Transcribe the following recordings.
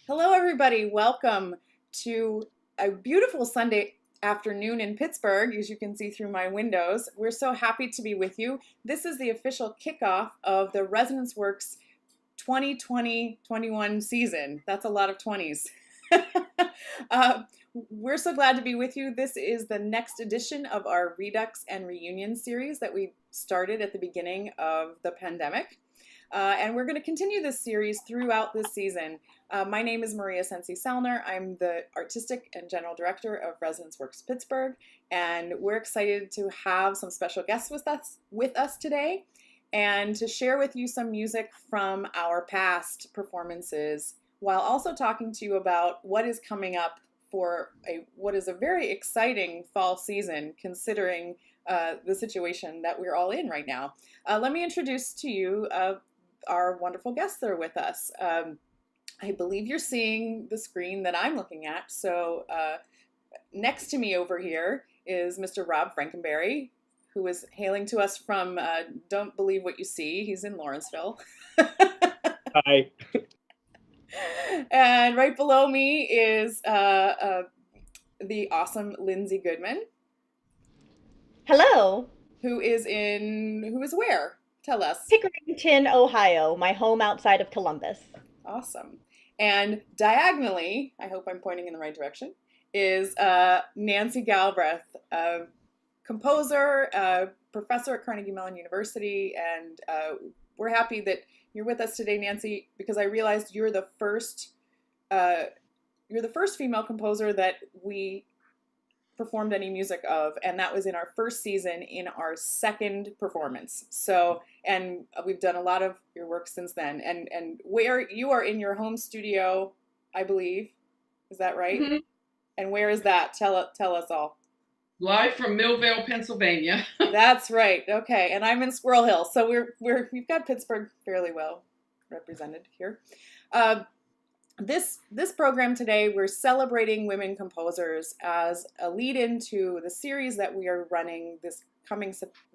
Hello, everybody. Welcome to a beautiful Sunday afternoon in Pittsburgh, as you can see through my windows. We're so happy to be with you. This is the official kickoff of the Resonance Works 2020-21 season. That's a lot of 20s. We're so glad to be with you. This is the next edition of our Redux and Reunion series that we started at the beginning of the pandemic. And we're going to continue this series throughout this season. My name is Maria Sensi Sellner. I'm the Artistic and General Director of Resonance Works Pittsburgh, and we're excited to have some special guests with us today and to share with you some music from our past performances while also talking to you about what is coming up for what is a very exciting fall season considering the situation that we're all in right now. Let me introduce to you our wonderful guests that are with us. I believe you're seeing the screen that I'm looking at. So next to me over here is Mr. Rob Frankenberry, who is hailing to us from Don't Believe What You See. He's in Lawrenceville. Hi. And right below me is the awesome Lindsey Goodman. Hello. Who is where? Tell us. Pickerington, Ohio, my home outside of Columbus. Awesome. And diagonally, I hope I'm pointing in the right direction, is Nancy Galbraith, composer, professor at Carnegie Mellon University, and we're happy that you're with us today, Nancy, because I realized you're the first female composer that we performed any music of, and that was in our first season in our second performance. So, and we've done a lot of your work since then. And where you are in your home studio, I believe, is that right? Mm-hmm. And where is that? Tell us all. Live from Millvale, Pennsylvania. That's right. Okay, and I'm in Squirrel Hill, so we've got Pittsburgh fairly well represented here. This program today, we're celebrating women composers as a lead-in to the series that we are running this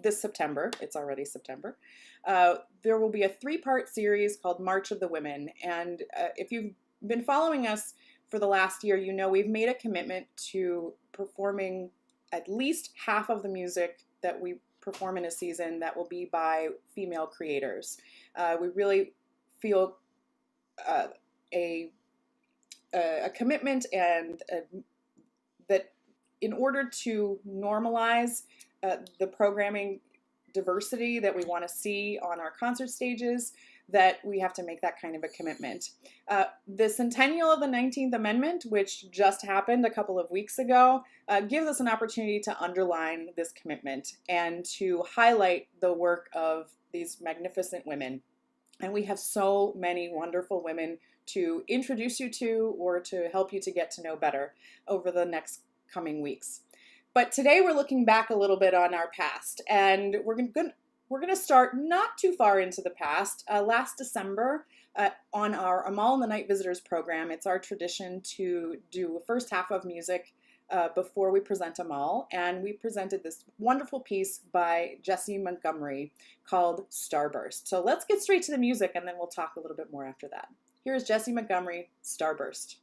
September. It's already September. There will be a 3-part series called March of the Women. And if you've been following us for the last year, you know we've made a commitment to performing at least half of the music that we perform in a season that will be by female creators. We really feel a commitment and that in order to normalize the programming diversity that we want to see on our concert stages, that we have to make that kind of a commitment. The centennial of the 19th Amendment, which just happened a couple of weeks ago, gives us an opportunity to underline this commitment and to highlight the work of these magnificent women. And we have so many wonderful women to introduce you to or to help you to get to know better over the next coming weeks. But today we're looking back a little bit on our past, and we're going to start not too far into the past. Last December, on our Amal and the Night Visitors program, it's our tradition to do a first half of music before we present Amal, and we presented this wonderful piece by Jessie Montgomery called Starburst. So let's get straight to the music, and then we'll talk a little bit more after that. Here's Jessie Montgomery, Starburst.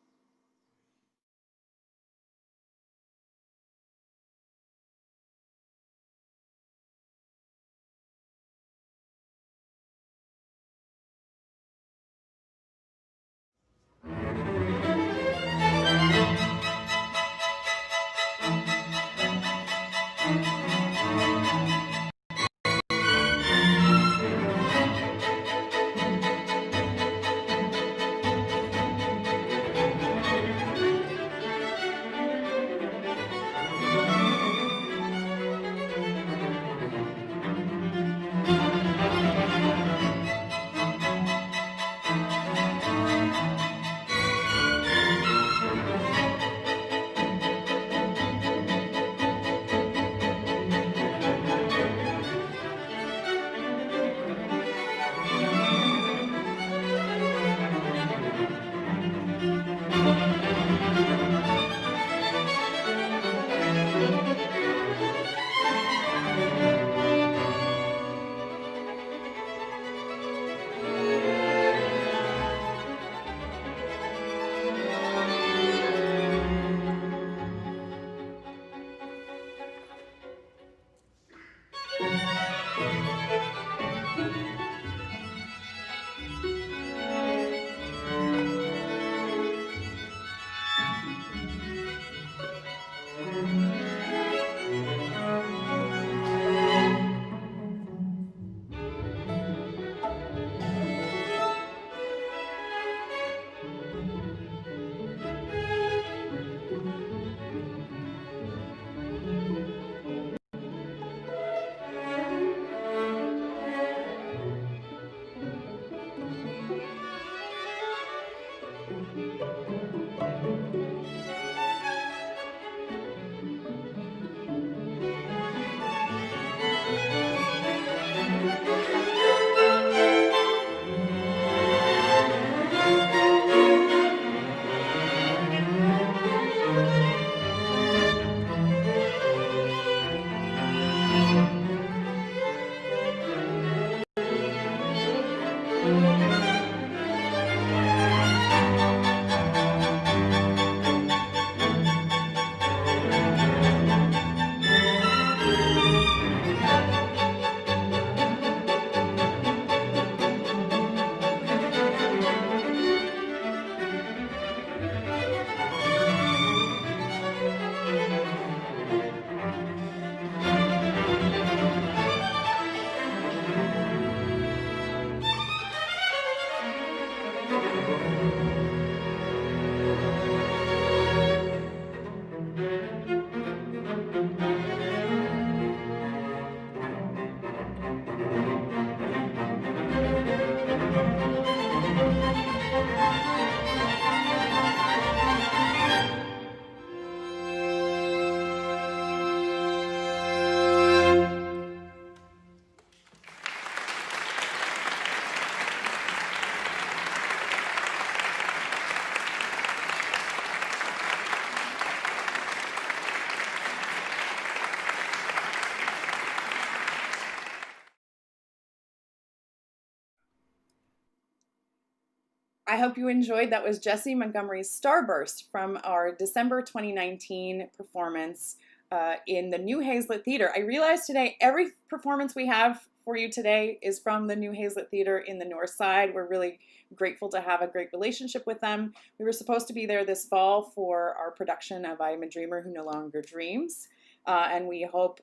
I hope you enjoyed. That was Jessie Montgomery's Starburst from our December 2019 performance in the New Hazlitt Theater. I realized today every performance we have for you today is from the New Hazlitt Theater in the North Side. We're really grateful to have a great relationship with them. We were supposed to be there this fall for our production of I Am a Dreamer Who No Longer Dreams. And we hope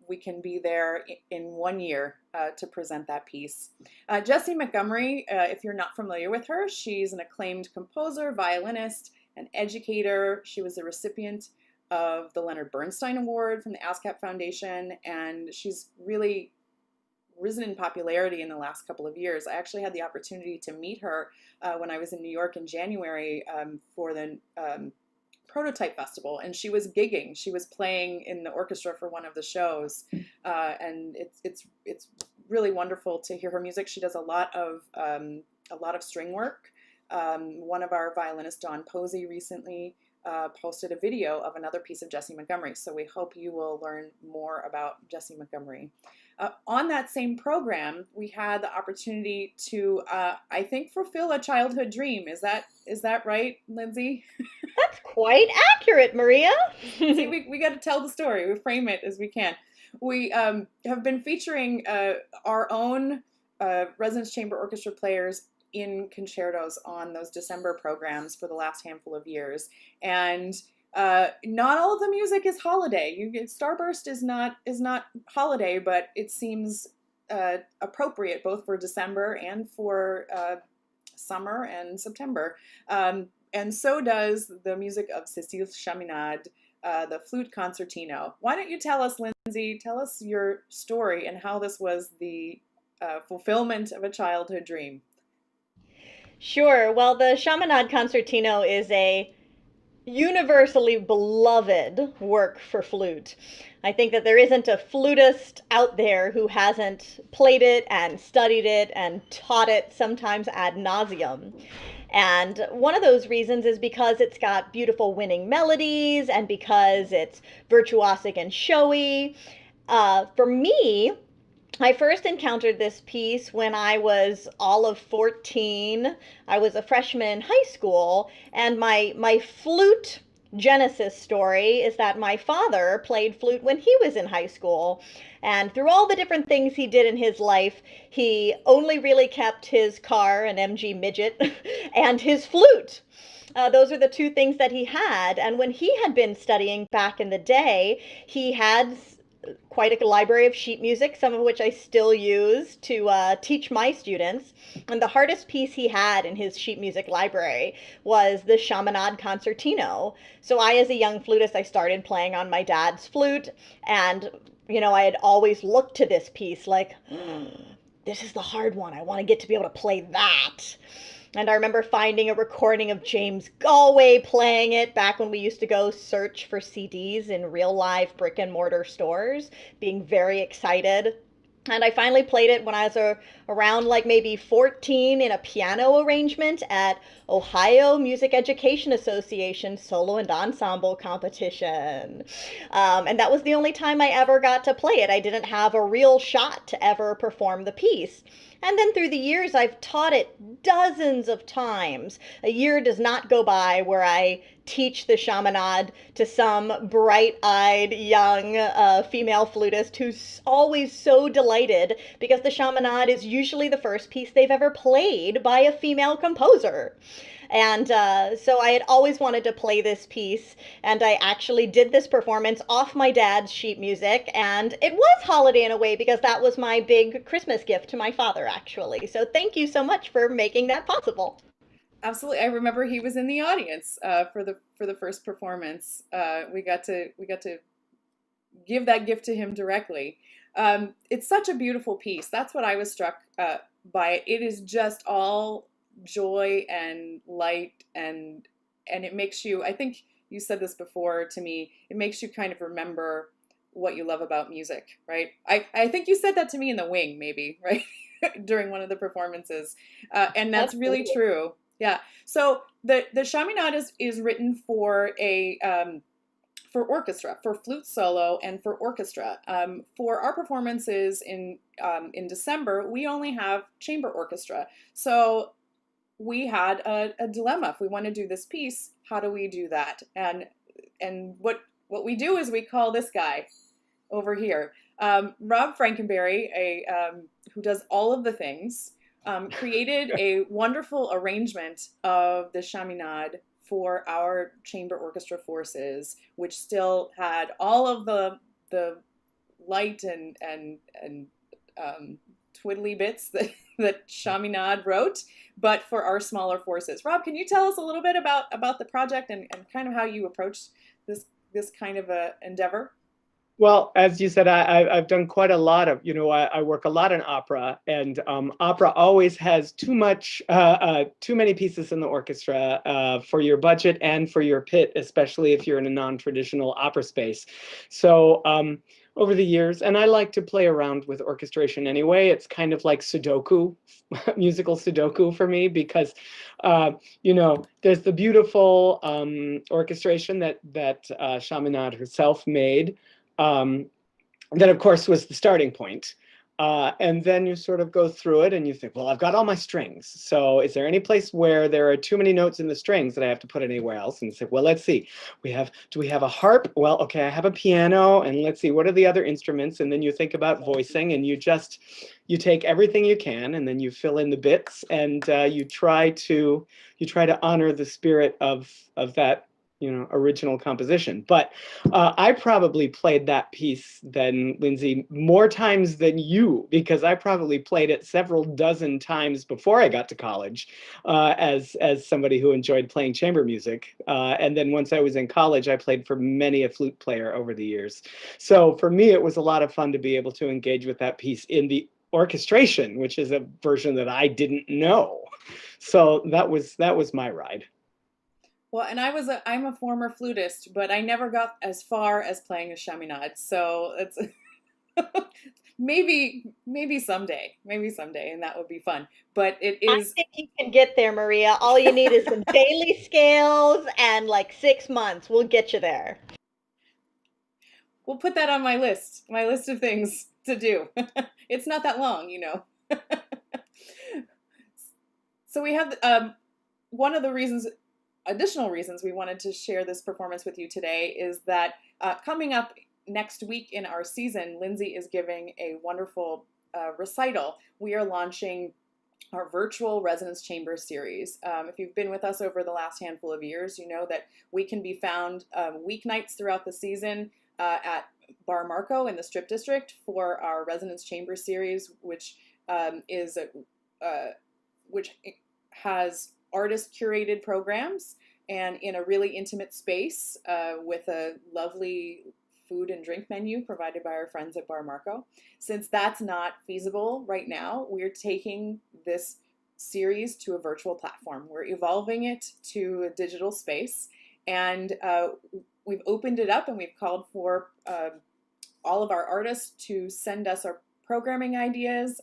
we can be there in 1 year to present that piece. Jessie Montgomery, if you're not familiar with her, she's an acclaimed composer, violinist, and educator. She was a recipient of the Leonard Bernstein Award from the ASCAP Foundation, and she's really risen in popularity in the last couple of years. I actually had the opportunity to meet her when I was in New York in January for the Prototype Festival, and she was gigging. She was playing in the orchestra for one of the shows, and it's really wonderful to hear her music. She does a lot of string work. One of our violinists, Dawn Posey, recently posted a video of another piece of Jessie Montgomery, so we hope you will learn more about Jessie Montgomery. On that same program, we had the opportunity to, I think, fulfill a childhood dream. Is that right, Lindsey? That's quite accurate, Maria. See, we got to tell the story. We frame it as we can. We have been featuring our own Residence Chamber Orchestra players in concertos on those December programs for the last handful of years. And not all of the music is holiday. Starburst is not holiday, but it seems appropriate both for December and for summer and September. And so does the music of Cécile's Chaminade, the Flute Concertino. Why don't you tell us, Lindsey, tell us your story and how this was the fulfillment of a childhood dream. Sure. Well, the Chaminade Concertino is a universally beloved work for flute. I think that there isn't a flutist out there who hasn't played it and studied it and taught it, sometimes ad nauseum. And one of those reasons is because it's got beautiful winning melodies and because it's virtuosic and showy. For me, I first encountered this piece when I was all of 14. I was a freshman in high school, and my flute genesis story is that my father played flute when he was in high school. And through all the different things he did in his life, he only really kept his car, an MG Midget, and his flute. Those are the two things that he had. And when he had been studying back in the day, he had quite a library of sheet music, some of which I still use to teach my students. And the hardest piece he had in his sheet music library was the Chaminade Concertino. So I, as a young flutist, I started playing on my dad's flute, and I had always looked to this piece like, this is the hard one. I want to get to be able to play that. And I remember finding a recording of James Galway playing it back when we used to go search for CDs in real live brick and mortar stores, being very excited. And I finally played it when I was around like maybe 14 in a piano arrangement at Ohio Music Education Association solo and ensemble competition. And that was the only time I ever got to play it. I didn't have a real shot to ever perform the piece. And then through the years, I've taught it dozens of times. A year does not go by where I teach the Chaminade to some bright-eyed young female flutist who's always so delighted because the Chaminade is usually the first piece they've ever played by a female composer. And so I had always wanted to play this piece, and I actually did this performance off my dad's sheet music, and it was holiday in a way because that was my big Christmas gift to my father, actually. So thank you so much for making that possible. Absolutely, I remember he was in the audience for the first performance. We got to give that gift to him directly. It's such a beautiful piece. That's what I was struck by. It is just all joy and light, and it makes you, I think you said this before to me, it makes you kind of remember what you love about music, right? I think you said that to me in the wing, maybe, right? During one of the performances. And that's really true. Yeah. So the Chaminade is written for for orchestra, for flute solo, and for orchestra. For our performances in December, we only have chamber orchestra. So we had a dilemma. If we want to do this piece, how do we do that? And what we do is we call this guy over here, Rob Frankenberry, who does all of the things, created a wonderful arrangement of the Chaminade for our chamber orchestra forces, which still had all of the light and twiddly bits that Chaminade wrote, but for our smaller forces. Rob, can you tell us a little bit about the project and kind of how you approached this kind of a endeavor? Well, as you said, I've done quite a lot of, I work a lot in opera, and opera always has too many pieces in the orchestra for your budget and for your pit, especially if you're in a non-traditional opera space. So over the years, and I like to play around with orchestration anyway. It's kind of like Sudoku, musical Sudoku for me, because there's the beautiful orchestration that Chaminade herself made. That, of course, was the starting point. And then you sort of go through it and you think, well, I've got all my strings. So is there any place where there are too many notes in the strings that I have to put anywhere else? And say, well, let's see. Do we have a harp? Well, okay, I have a piano. And let's see, what are the other instruments? And then you think about voicing, and you take everything you can, and then you fill in the bits, and you try to honor the spirit of that original composition. But I probably played that piece then, Lindsey, more times than you, because I probably played it several dozen times before I got to college, as somebody who enjoyed playing chamber music. And then once I was in college, I played for many a flute player over the years. So for me, it was a lot of fun to be able to engage with that piece in the orchestration, which is a version that I didn't know. So that was my ride. Well, and I'm a former flutist, but I never got as far as playing a Chaminade. So it's maybe someday, and that would be fun. But it is. I think you can get there, Maria. All you need is some daily scales and like 6 months. We'll get you there. We'll put that on my list of things to do. It's not that long, So we have one of the additional reasons we wanted to share this performance with you today is that coming up next week in our season, Lindsey is giving a wonderful recital. We are launching our virtual Resonance Chamber series. If you've been with us over the last handful of years, you know that we can be found weeknights throughout the season at Bar Marco in the Strip District for our Resonance Chamber series, which has artist curated programs and in a really intimate space with a lovely food and drink menu provided by our friends at Bar Marco. Since that's not feasible right now, we're taking this series to a virtual platform. We're evolving it to a digital space, and we've opened it up, and we've called for all of our artists to send us our programming ideas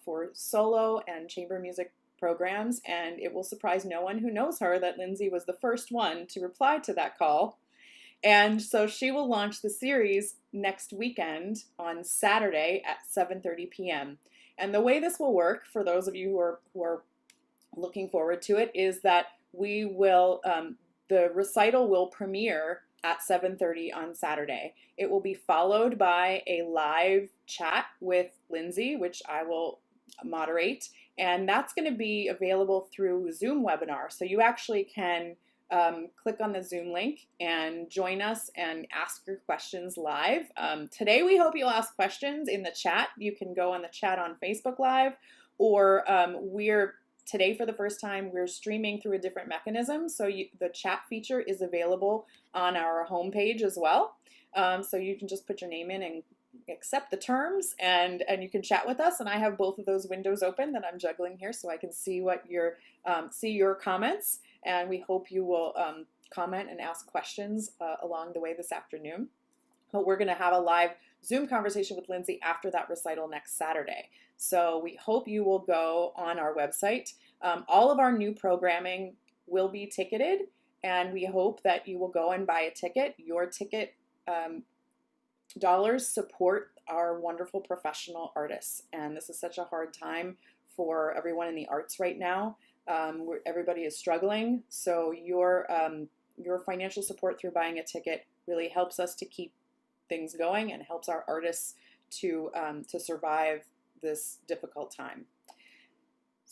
for solo and chamber music programs, and it will surprise no one who knows her that Lindsey was the first one to reply to that call. And so she will launch the series next weekend on Saturday at 7:30 p.m. And the way this will work, for those of you who are looking forward to it, is that we will the recital will premiere at 7:30 on Saturday. It will be followed by a live chat with Lindsey, which I will moderate, and that's going to be available through Zoom webinar. So you actually can click on the Zoom link and join us and ask your questions live. Today we hope you'll ask questions in the chat. You can go on the chat on Facebook Live, or today for the first time we're streaming through a different mechanism. So the chat feature is available on our homepage as well. So you can just put your name in and accept the terms, and you can chat with us. And I have both of those windows open that I'm juggling here, so I can see what see your comments. And we hope you will comment and ask questions along the way this afternoon. But we're going to have a live Zoom conversation with Lindsey after that recital next Saturday. So we hope you will go on our website. All of our new programming will be ticketed, and we hope that you will go and buy a ticket. Your ticket dollars support our wonderful professional artists, and this is such a hard time for everyone in the arts right now. where everybody is struggling. So your financial support through buying a ticket really helps us to keep things going and helps our artists to survive this difficult time.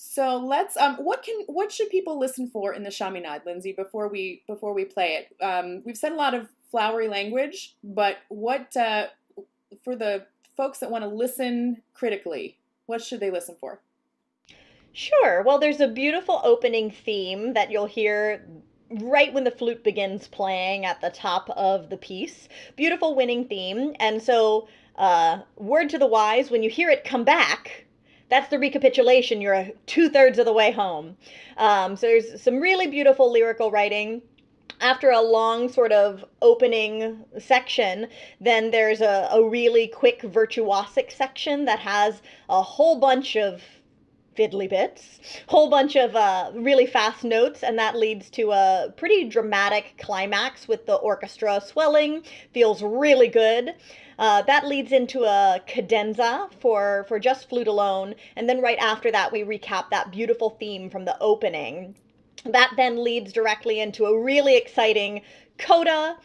So let's what should people listen for in the Chaminade, Lindsey, before we play it? We've said a lot of flowery language, but what for the folks that want to listen critically, what should they listen for? Sure. Well, there's a beautiful opening theme that you'll hear right when the flute begins playing at the top of the piece. Beautiful winning theme. And so, word to the wise, when you hear it come back, that's the recapitulation. You're 2/3 of the way home. So there's some really beautiful lyrical writing. After a long sort of opening section, then there's a really quick virtuosic section that has a whole bunch of fiddly bits, whole bunch of really fast notes, and that leads to a pretty dramatic climax with the orchestra swelling. Feels really good. That leads into a cadenza for just flute alone, and then right after that we recap that beautiful theme from the opening. That then leads directly into a really exciting coda.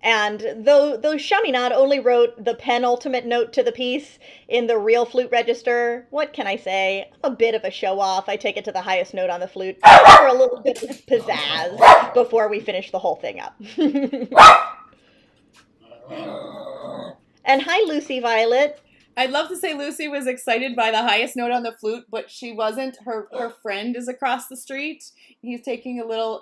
And though Chaminade only wrote the penultimate note to the piece in the real flute register, what can I say? I'm a bit of a show-off. I take it to the highest note on the flute for a little bit of pizzazz before we finish the whole thing up. And hi, Lucy Violet. I'd love to say Lucy was excited by the highest note on the flute, but she wasn't. Her friend is across the street. He's taking a little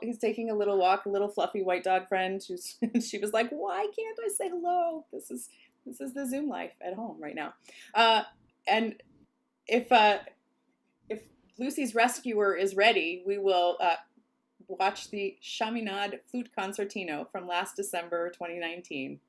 walk, a little fluffy white dog friend. She was like, "Why can't I say hello? This is the Zoom life at home right now." And if Lucy's rescuer is ready, we will watch the Chaminade Flute Concertino from last December 2019.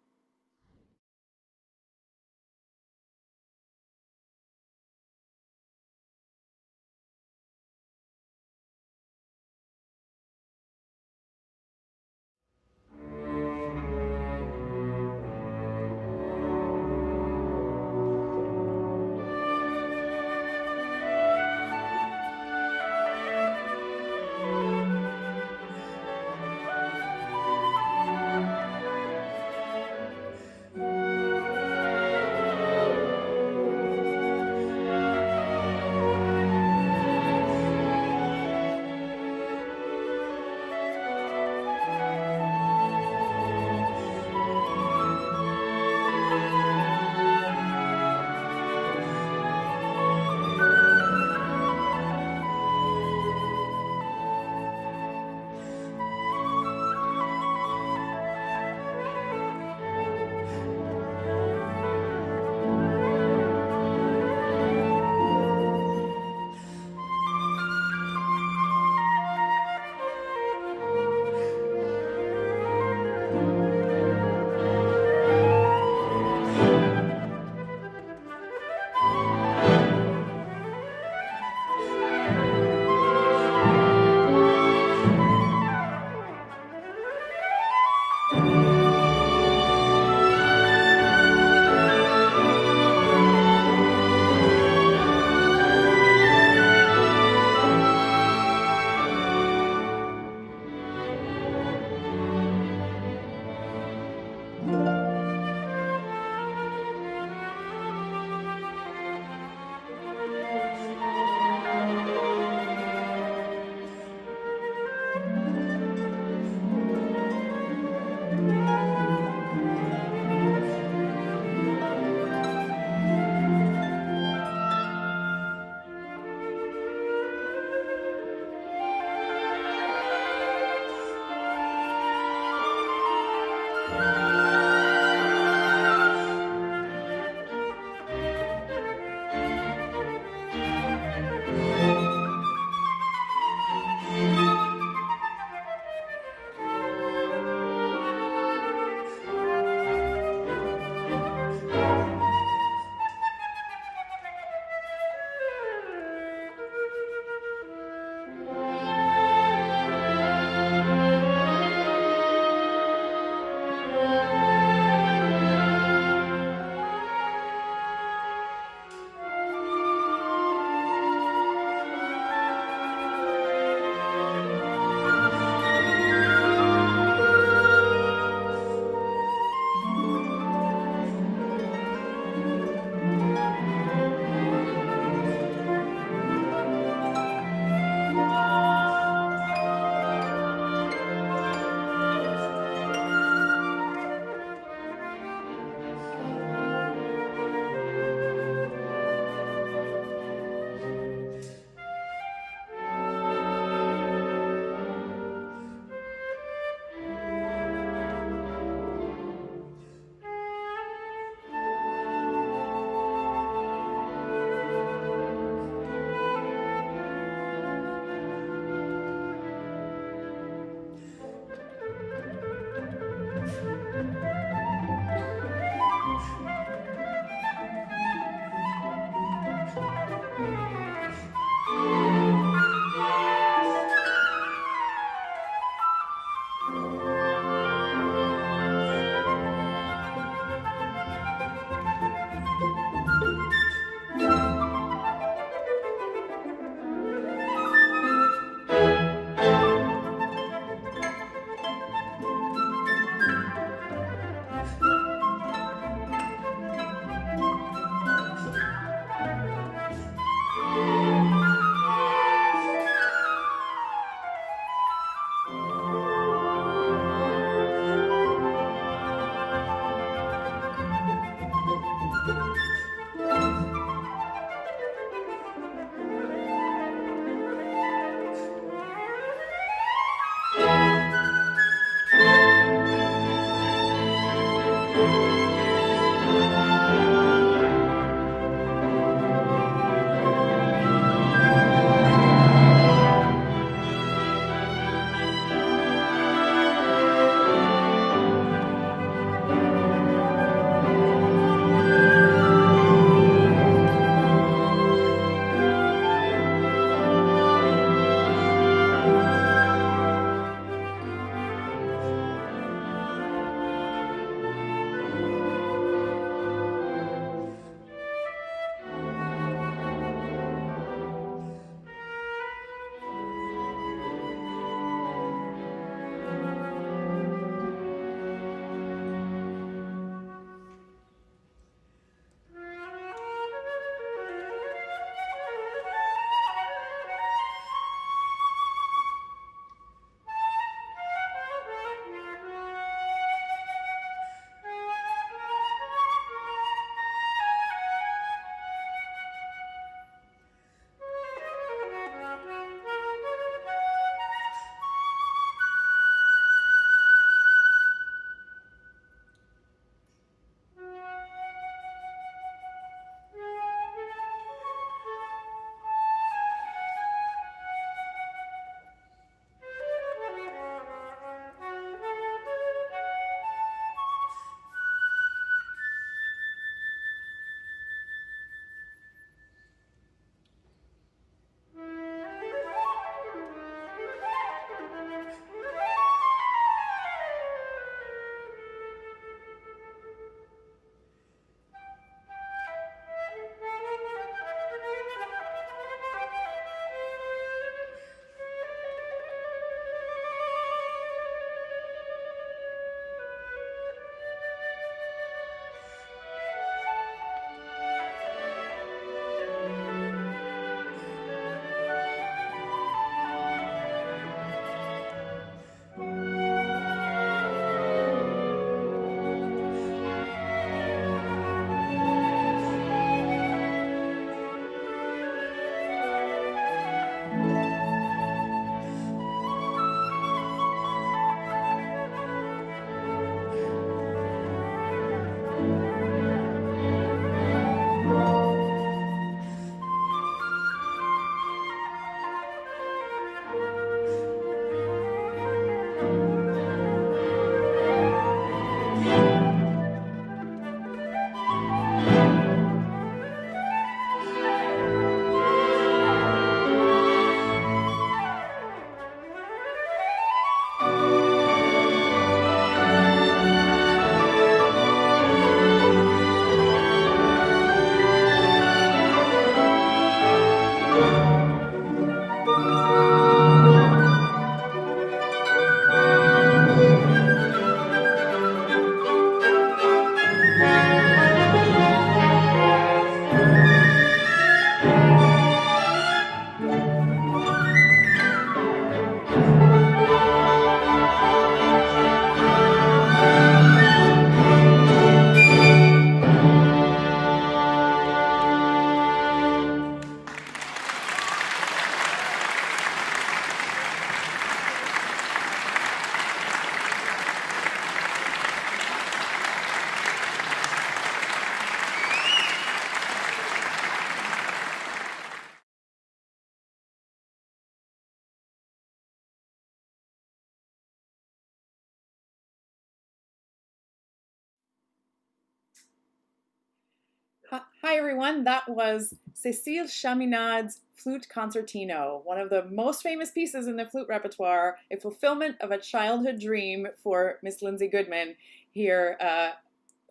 Hi everyone, that was Cécile Chaminade's Flute Concertino, one of the most famous pieces in the flute repertoire, a fulfillment of a childhood dream for Miss Lindsey Goodman here,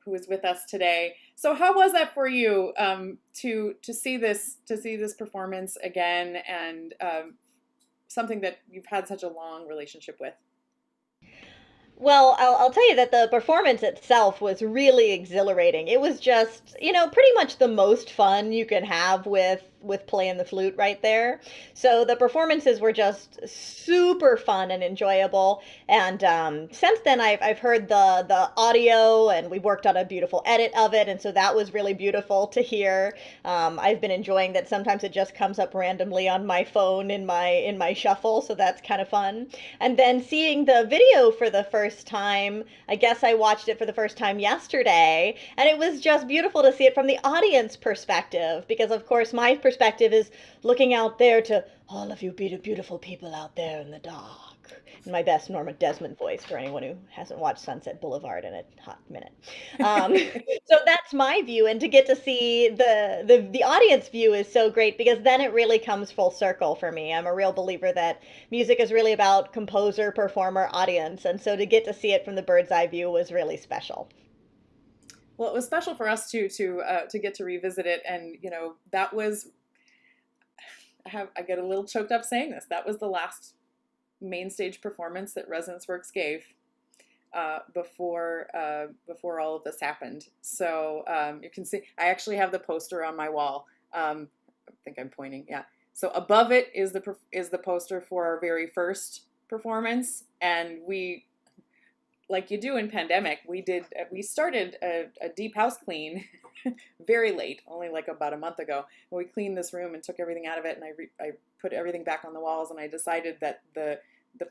who is with us today. So how was that for you, to see this performance again, and something that you've had such a long relationship with? Well, I'll tell you that the performance itself was really exhilarating. It was just, pretty much the most fun you can have with playing the flute right there. So the performances were just super fun and enjoyable. And since then, I've heard the audio, and we worked on a beautiful edit of it, and so that was really beautiful to hear. I've been enjoying that. Sometimes it just comes up randomly on my phone in my shuffle, so that's kind of fun. And then seeing the video for the first time, I guess I watched it for the first time yesterday, and it was just beautiful to see it from the audience perspective, because of course my perspective is looking out there to all of you beautiful people out there in the dark. In my best Norma Desmond voice, for anyone who hasn't watched Sunset Boulevard in a hot minute. Um, so that's my view, and to get to see the audience view is so great, because then it really comes full circle for me. I'm a real believer that music is really about composer, performer, audience, and so to get to see it from the bird's eye view was really special. Well, it was special for us too to get to revisit it, and that was, I get a little choked up saying this. That was the last main stage performance that Resonance Works gave before all of this happened. So you can see I actually have the poster on my wall. I think I'm pointing. Yeah. So above it is the poster for our very first performance, and we, like you do in pandemic, we started a deep house clean very late, only like about a month ago. We cleaned this room and took everything out of it, and I put everything back on the walls, and I decided that the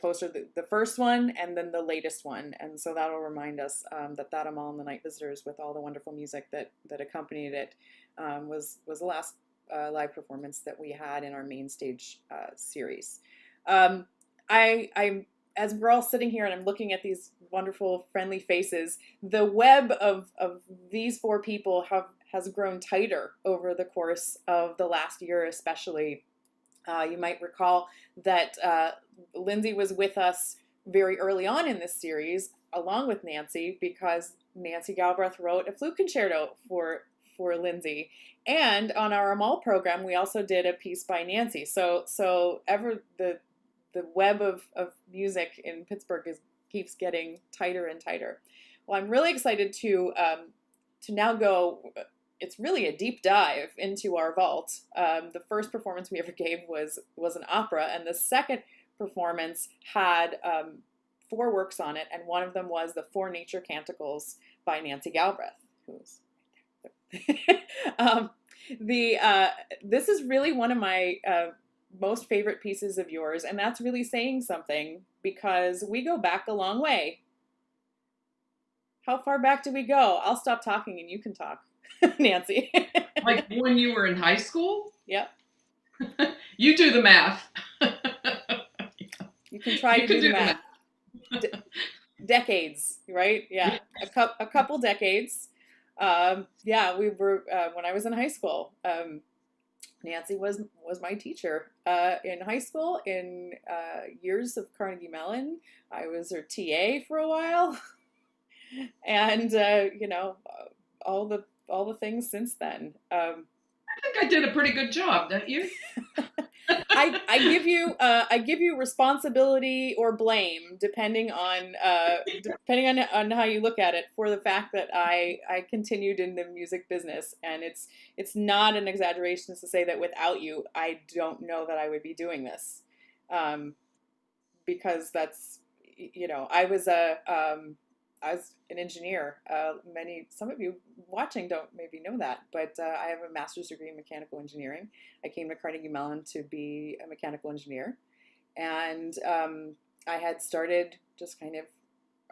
poster, the first one and then the latest one, and so that'll remind us that Amal and the Night Visitors, with all the wonderful music that accompanied it, was the last live performance that we had in our main stage series. I'm as we're all sitting here and I'm looking at these wonderful, friendly faces, the web of these four people has grown tighter over the course of the last year, especially. You might recall that Lindsey was with us very early on in this series, along with Nancy, because Nancy Galbraith wrote a flute concerto for Lindsey. And on our Amal program, we also did a piece by Nancy. So ever the web of music in Pittsburgh keeps getting tighter and tighter. Well, I'm really excited to now go. It's really a deep dive into our vault. The first performance we ever gave was an opera, and the second performance had 4 works on it, and one of them was the 4 Nature Canticles by Nancy Galbraith, who's right there. This is really one of my most favorite pieces of yours, and that's really saying something, because we go back a long way. How far back do we go? I'll stop talking and you can talk. Nancy. Like when you were in high school? Yep. You do the math. You can try to do the math. Decades, right? Yeah, a couple decades. Yeah, we were when I was in high school. Nancy was my teacher in high school. In years of Carnegie Mellon, I was her TA for a while, and all the things since then. I think I did a pretty good job, don't you? I give you responsibility or blame, depending on how you look at it, for the fact that I continued in the music business, and it's not an exaggeration to say that without you, I don't know that I would be doing this, because that's I was an engineer. Some of you watching don't maybe know that, but I have a master's degree in mechanical engineering. I came to Carnegie Mellon to be a mechanical engineer, and I had started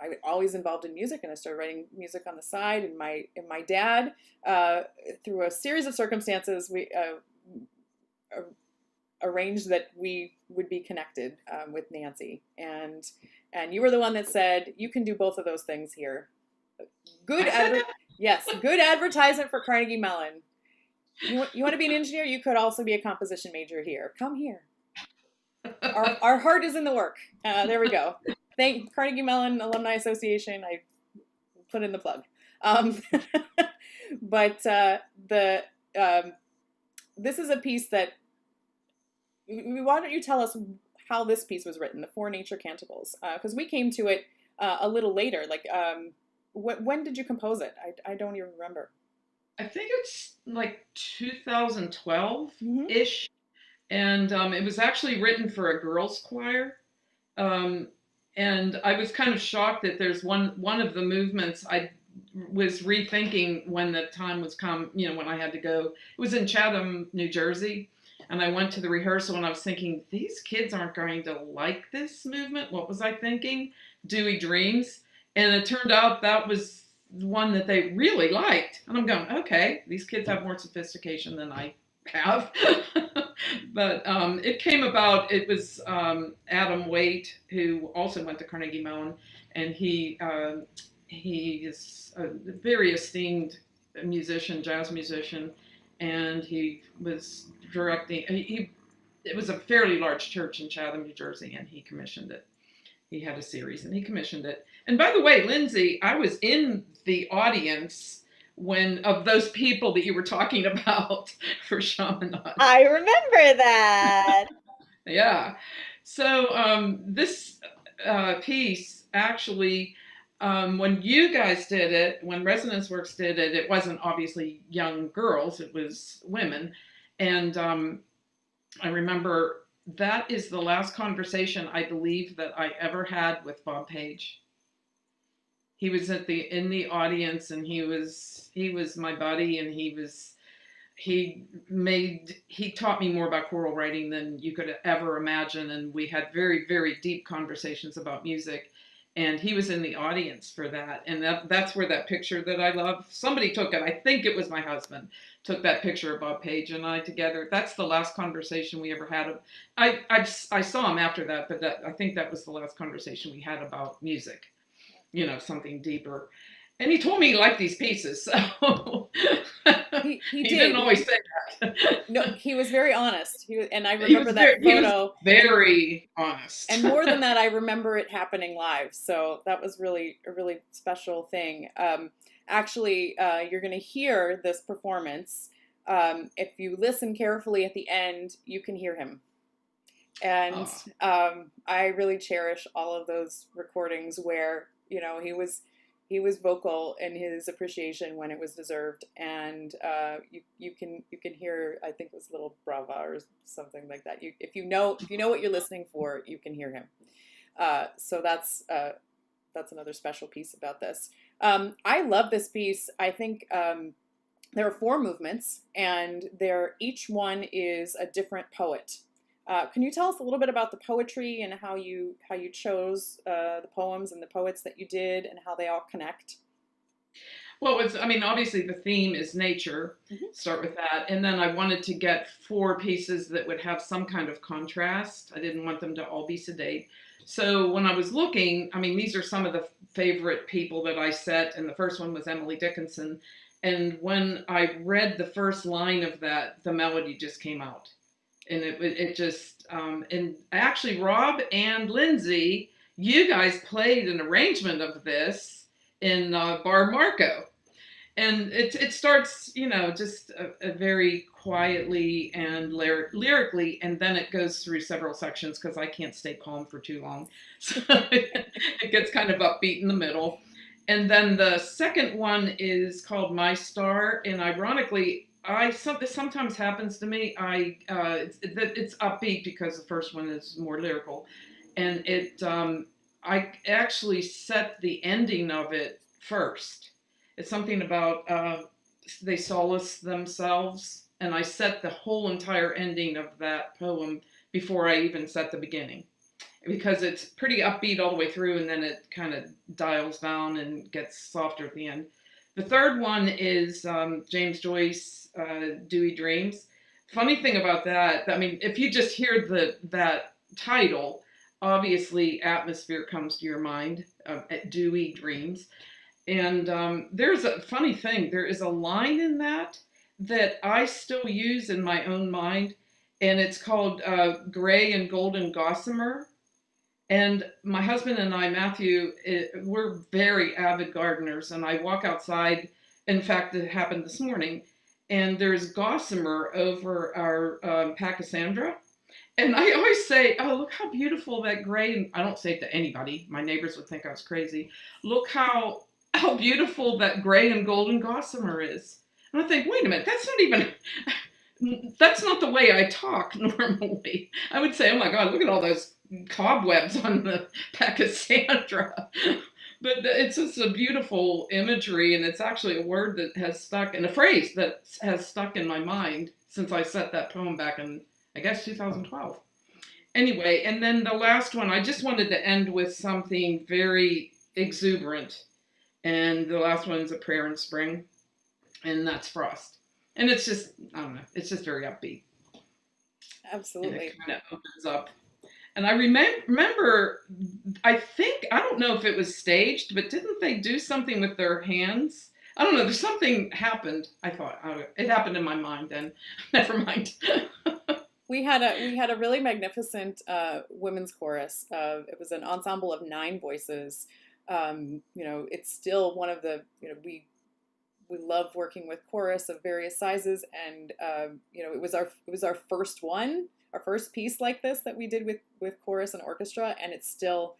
I was always involved in music, and I started writing music on the side. And my dad, through a series of circumstances, we arranged that we would be connected with Nancy, and you were the one that said, you can do both of those things here. Good Yes, good advertisement for Carnegie Mellon. You want to be an engineer? You could also be a composition major here. Come here. Our heart is in the work. There we go. Thank Carnegie Mellon Alumni Association. I put in the plug. But this is a piece that, why don't you tell us how this piece was written, the For Nature Canticles? Because we came to it a little later. Like, when did you compose it? I don't even remember. I think it's like 2012-ish. And it was actually written for a girls' choir. And I was kind of shocked that there's one of the movements I was rethinking when the time was come, when I had to go. It was in Chatham, New Jersey. And I went to the rehearsal and I was thinking, these kids aren't going to like this movement. What was I thinking? Dewy Dreams. And it turned out that was one that they really liked. And I'm going, okay, these kids have more sophistication than I have. But it came about, it was Adam Waite, who also went to Carnegie Mellon, and he is a very esteemed musician, jazz musician, and he was directing, it was a fairly large church in Chatham, New Jersey, and he commissioned it. He had a series and he commissioned it. And by the way, Lindsey, I was in the audience of those people that you were talking about for Chaminade. I remember that. Yeah. So this piece actually, when you guys did it, when Resonance Works did it, it wasn't obviously young girls, it was women. And I remember that is the last conversation I believe that I ever had with Bob Page. He was in the audience, and he was my buddy, and he taught me more about choral writing than you could ever imagine, and we had very, very deep conversations about music. And he was in the audience for that, and that's where that picture that I love, somebody took it. I think it was my husband took that picture of Bob Page and I together. That's the last conversation we ever had. I saw him after that, but I think that was the last conversation we had about music. Something deeper. And he told me he liked these pieces, so he didn't always say that. No, he was very honest. And I remember that photo. Very honest. And more than that, I remember it happening live. So that was really a really special thing. Actually, you're going to hear this performance. If you listen carefully at the end, you can hear him. And I really cherish all of those recordings where he was vocal in his appreciation when it was deserved, and you can hear, I think it was Little Brava or something like that. If you know what you're listening for, you can hear him. So that's another special piece about this. I love this piece. I think there are 4 movements, and each one is a different poet. Can you tell us a little bit about the poetry and how you chose the poems and the poets that you did and how they all connect? Well, obviously the theme is nature. Mm-hmm. Start with that. And then I wanted to get 4 pieces that would have some kind of contrast. I didn't want them to all be sedate. So when I was looking, these are some of the favorite people that I set. And the first one was Emily Dickinson. And when I read the first line of that, the melody just came out. And it just, and actually Rob and Lindsey, you guys played an arrangement of this in Bar Marco. And it starts, just a very quietly and lyrically, and then it goes through several sections because I can't stay calm for too long. So it gets kind of upbeat in the middle. And then the second one is called My Star, and ironically, this sometimes happens to me. It's upbeat because the first one is more lyrical, and I actually set the ending of it first. It's something about they solace themselves, and I set the whole entire ending of that poem before I even set the beginning, because it's pretty upbeat all the way through, and then it kind of dials down and gets softer at the end. The third one is James Joyce. Dewy Dreams. Funny thing about that, if you just hear that title, obviously atmosphere comes to your mind, Dewy Dreams. And there's a funny thing. There is a line in that I still use in my own mind, and it's called Gray and Golden Gossamer. And my husband and I, Matthew, we're very avid gardeners, and I walk outside. In fact, it happened this morning, and there's gossamer over our Pachysandra. And I always say, oh, look how beautiful that gray, and I don't say it to anybody. My neighbors would think I was crazy. Look how beautiful that gray and golden gossamer is. And I think, wait a minute, that's not the way I talk normally. I would say, oh my God, look at all those cobwebs on the Pachysandra. But it's just a beautiful imagery, and it's actually a word that has stuck, and a phrase that has stuck in my mind since I set that poem back in, I guess, 2012. Anyway, and then the last one, I just wanted to end with something very exuberant. And the last one is A Prayer in Spring, and that's Frost. And it's just, I don't know, it's just very upbeat. Absolutely. And it kind of opens up. And I remember, I don't know if it was staged, but didn't they do something with their hands? I don't know, there's something happened. I thought, oh, it happened in my mind then. Never mind. We had a really magnificent women's chorus. It was an ensemble of 9 voices. It's still one of the, we love working with chorus of various sizes, and it was our first one, our first piece like this that we did with chorus and orchestra, and it's still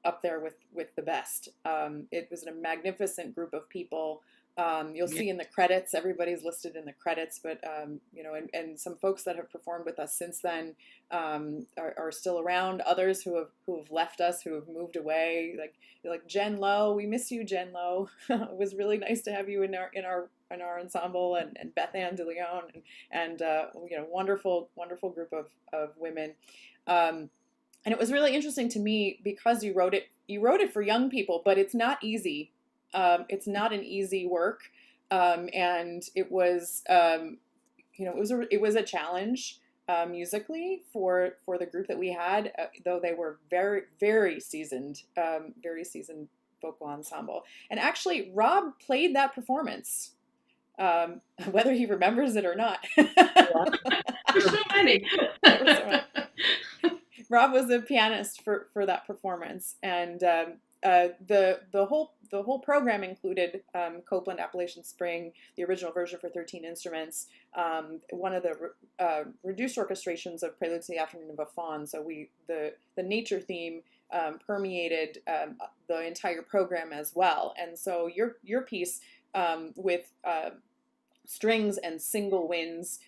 up there with the best. It was a magnificent group of people. You'll see in the credits, everybody's listed in the credits, but and some folks that have performed with us since then are still around. Others who have left us, who have moved away, like Jen Lowe. We miss you, Jen Lowe. It was really nice to have you in our ensemble, and Beth Ann de Leon, and wonderful group of women. And it was really interesting to me because you wrote it for young people, but it's not easy. It's not an easy work, and it was it was a challenge musically for the group that we had, though they were very, very seasoned vocal ensemble. And actually, Rob played that performance, whether he remembers it or not. There's so many. Rob was a pianist for that performance, and the whole program included Copland Appalachian Spring, the original version for 13 instruments, one of the reduced orchestrations of Prelude to the Afternoon of a Faun. So the nature theme permeated the entire program as well. And so your piece with strings and single winds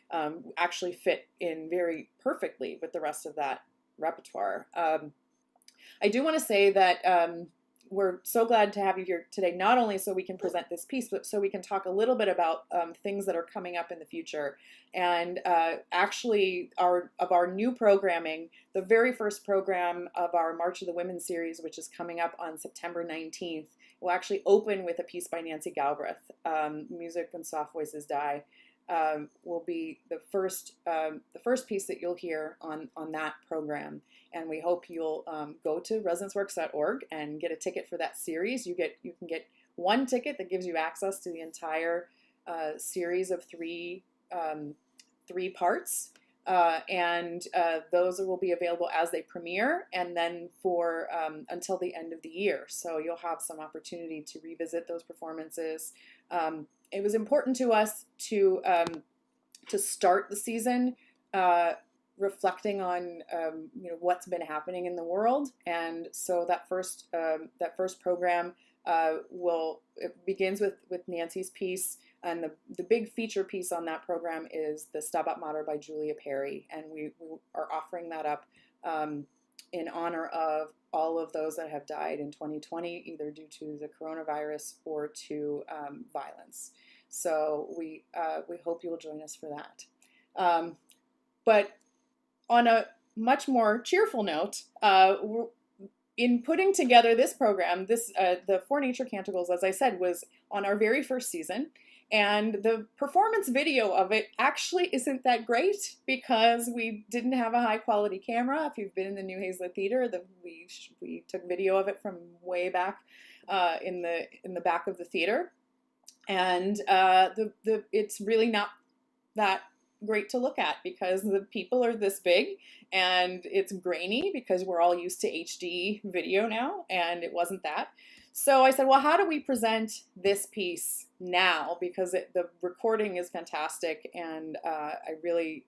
actually fit in very perfectly with the rest of that repertoire. I do want to say that we're so glad to have you here today, not only so we can present this piece, but so we can talk a little bit about things that are coming up in the future. And actually, our new programming, the very first program of our March of the Women series, which is coming up on September 19th, will actually open with a piece by Nancy Galbraith, Music When Soft Voices Die. Will be the first piece that you'll hear on that program, and we hope you'll go to resonancworks.org and get a ticket for that series. You can get one ticket that gives you access to the entire series of three parts, and those will be available as they premiere, and then for until the end of the year. So you'll have some opportunity to revisit those performances. It was important to us to start the season reflecting on what's been happening in the world, and so that first program begins with Nancy's piece, and the big feature piece on that program is the Stabat Mater by Julia Perry, and we are offering that up in honor of all of those that have died in 2020, either due to the coronavirus or to violence. So we hope you'll join us for that. But on a much more cheerful note, in putting together this program, the For Nature Canticles, as I said, was on our very first season. And the performance video of it actually isn't that great because we didn't have a high quality camera. If you've been in the New Hazlet Theater, we took video of it from way back. in the back of the theater, and it's really not that great to look at because the people are this big and it's grainy because we're all used to HD video now, and it wasn't that. So I said, well, how do we present this piece now? Because the recording is fantastic, and I really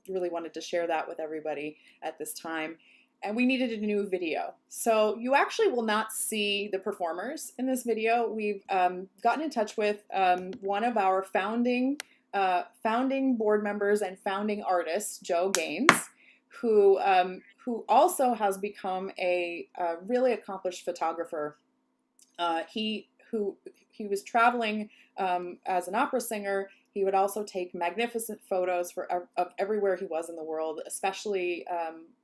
wanted to share that with everybody at this time. And we needed a new video. So you actually will not see the performers in this video. We've gotten in touch with one of our founding board members and founding artists, Joe Gaines, who also has become a really accomplished photographer. He was traveling as an opera singer. He would also take magnificent photos of everywhere he was in the world, especially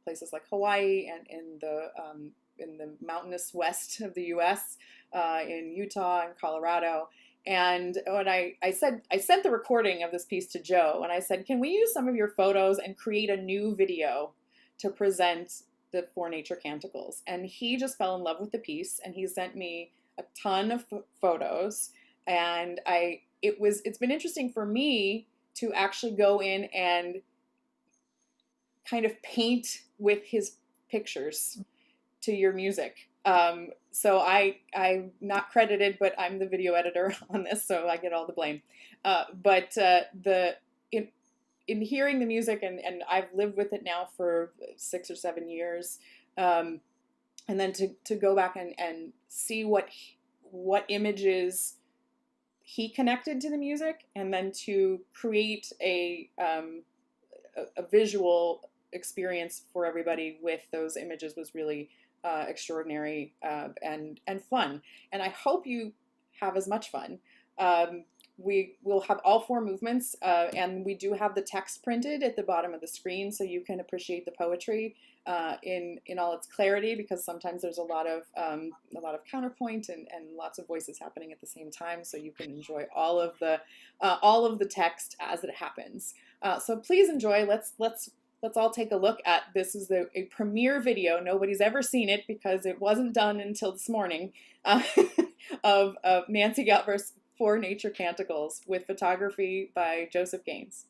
places like Hawaii and in the mountainous west of the U.S., in Utah and Colorado. And when I sent the recording of this piece to Joe, and I said, can we use some of your photos and create a new video to present the Four Nature Canticles? And he just fell in love with the piece, and he sent me a ton of photos. And it's been interesting for me to actually go in and kind of paint with his pictures to your music. So I'm not credited, but I'm the video editor on this, so I get all the blame. But in hearing the music, and I've lived with it now for 6 or 7 years, and then to go back and see what images he connected to the music, and then to create a visual experience for everybody with those images was really extraordinary and fun. And I hope you have as much fun. We will have all 4 movements, and we do have the text printed at the bottom of the screen, so you can appreciate the poetry in all its clarity, because sometimes there's a lot of counterpoint and lots of voices happening at the same time, so you can enjoy all of the text as it happens. So please enjoy. Let's all take a look at this. Is a premiere video. Nobody's ever seen it because it wasn't done until this morning, of Nancy Galbraith's Four Nature Canticles with photography by Joseph Gaines.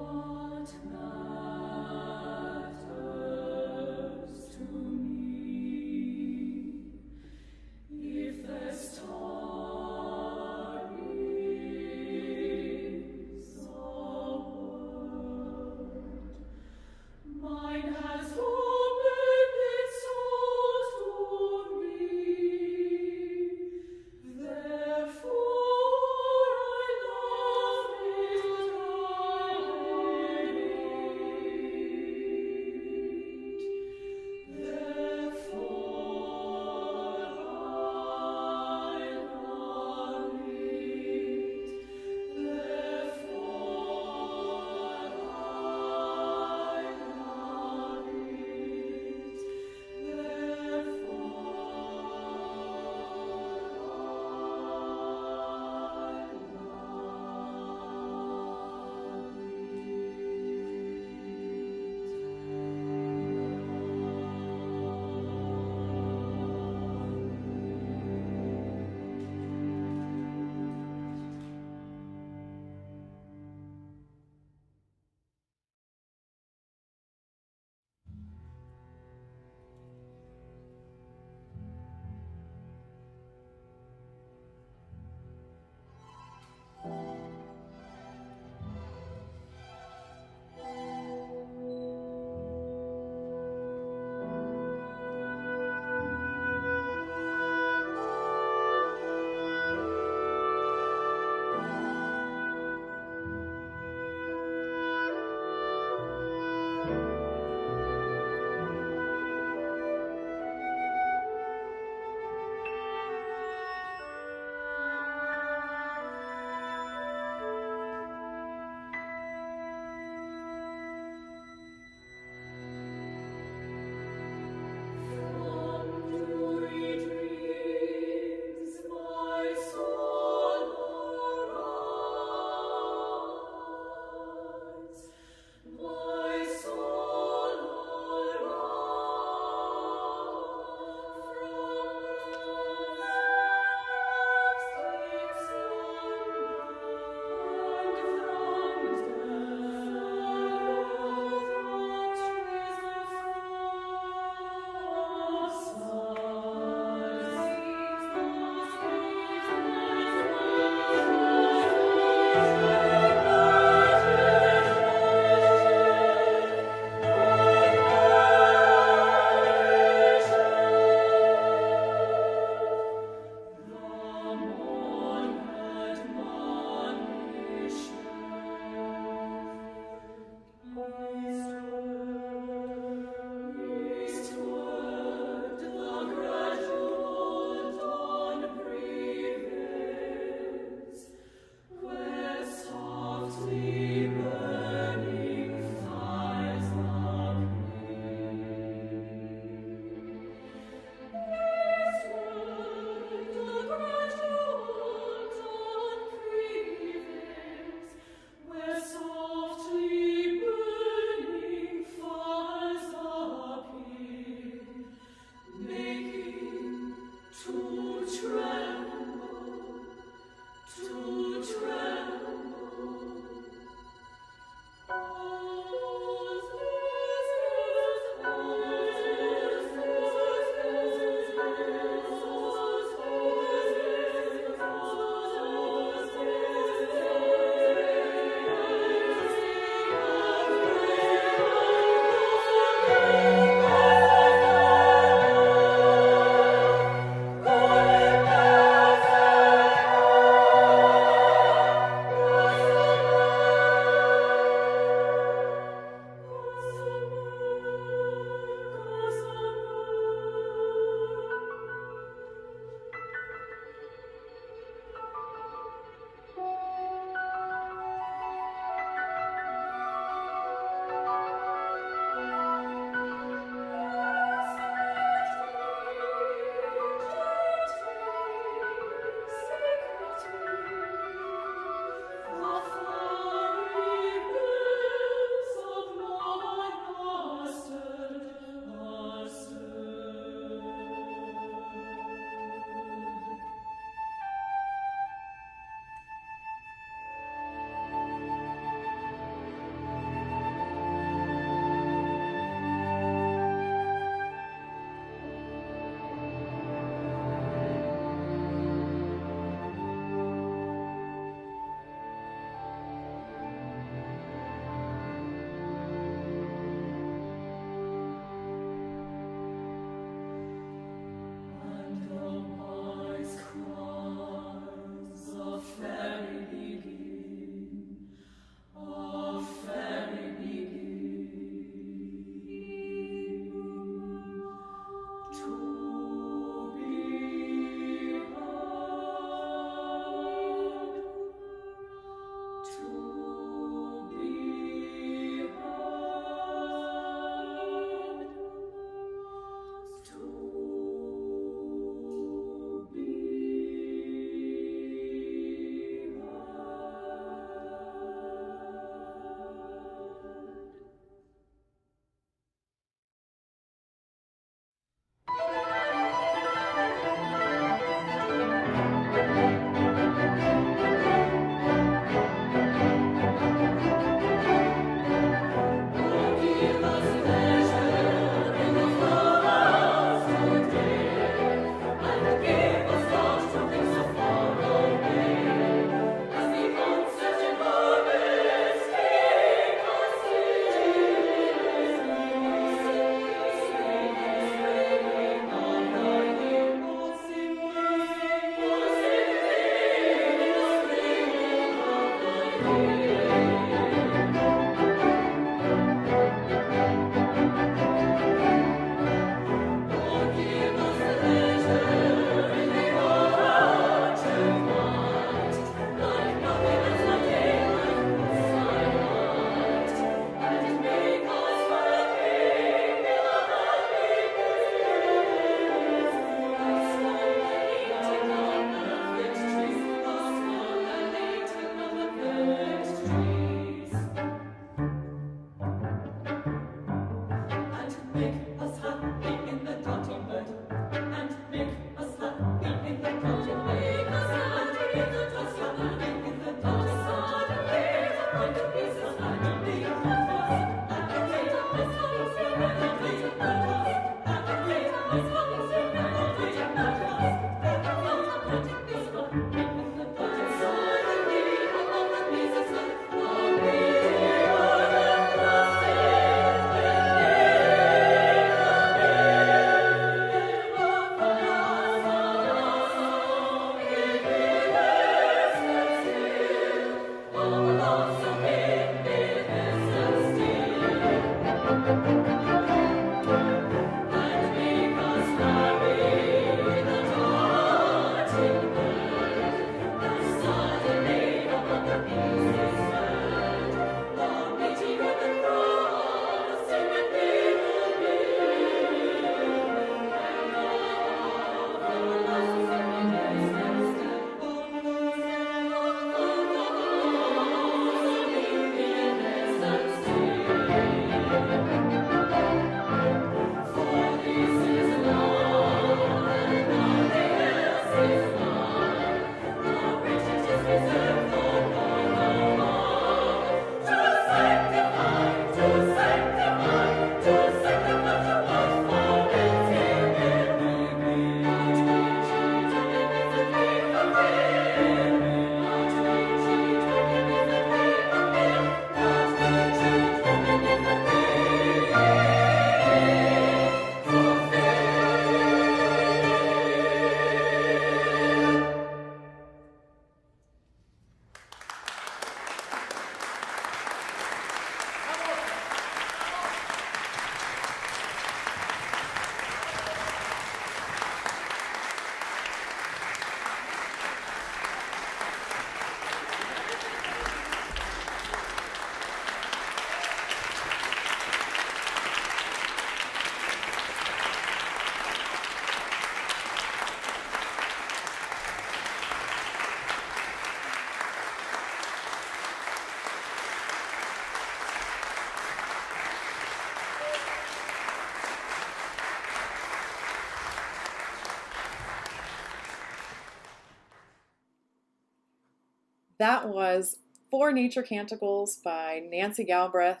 That was Four Nature Canticles by Nancy Galbraith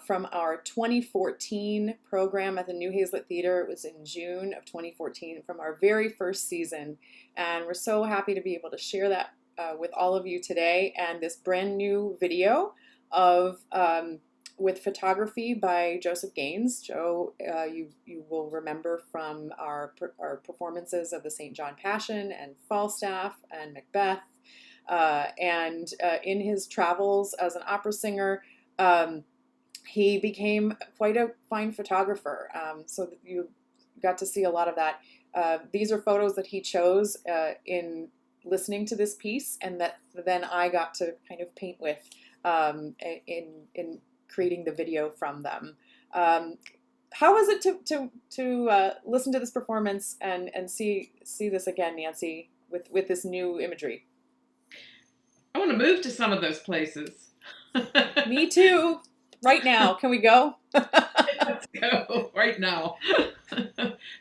from our 2014 program at the New Hazlet Theater. It was in June of 2014 from our very first season. And we're so happy to be able to share that with all of you today. And this brand new video of with photography by Joseph Gaines. Joe, you will remember from our performances of the St. John Passion and Falstaff and Macbeth. And in his travels as an opera singer, he became quite a fine photographer. So that you got to see a lot of that. These are photos that he chose in listening to this piece, and that then I got to kind of paint with in creating the video from them. How was it to listen to this performance and see this again, Nancy, with this new imagery? I want to move to some of those places. Me too. Right now. Can we go? Let's go right now.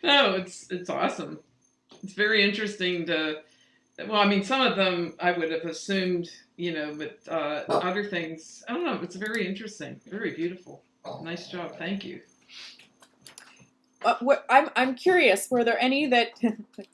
No, it's awesome. It's very interesting well, I mean, some of them I would have assumed, but other things, I don't know. It's very interesting, very beautiful. Nice job. Thank you. I'm curious, were there any that,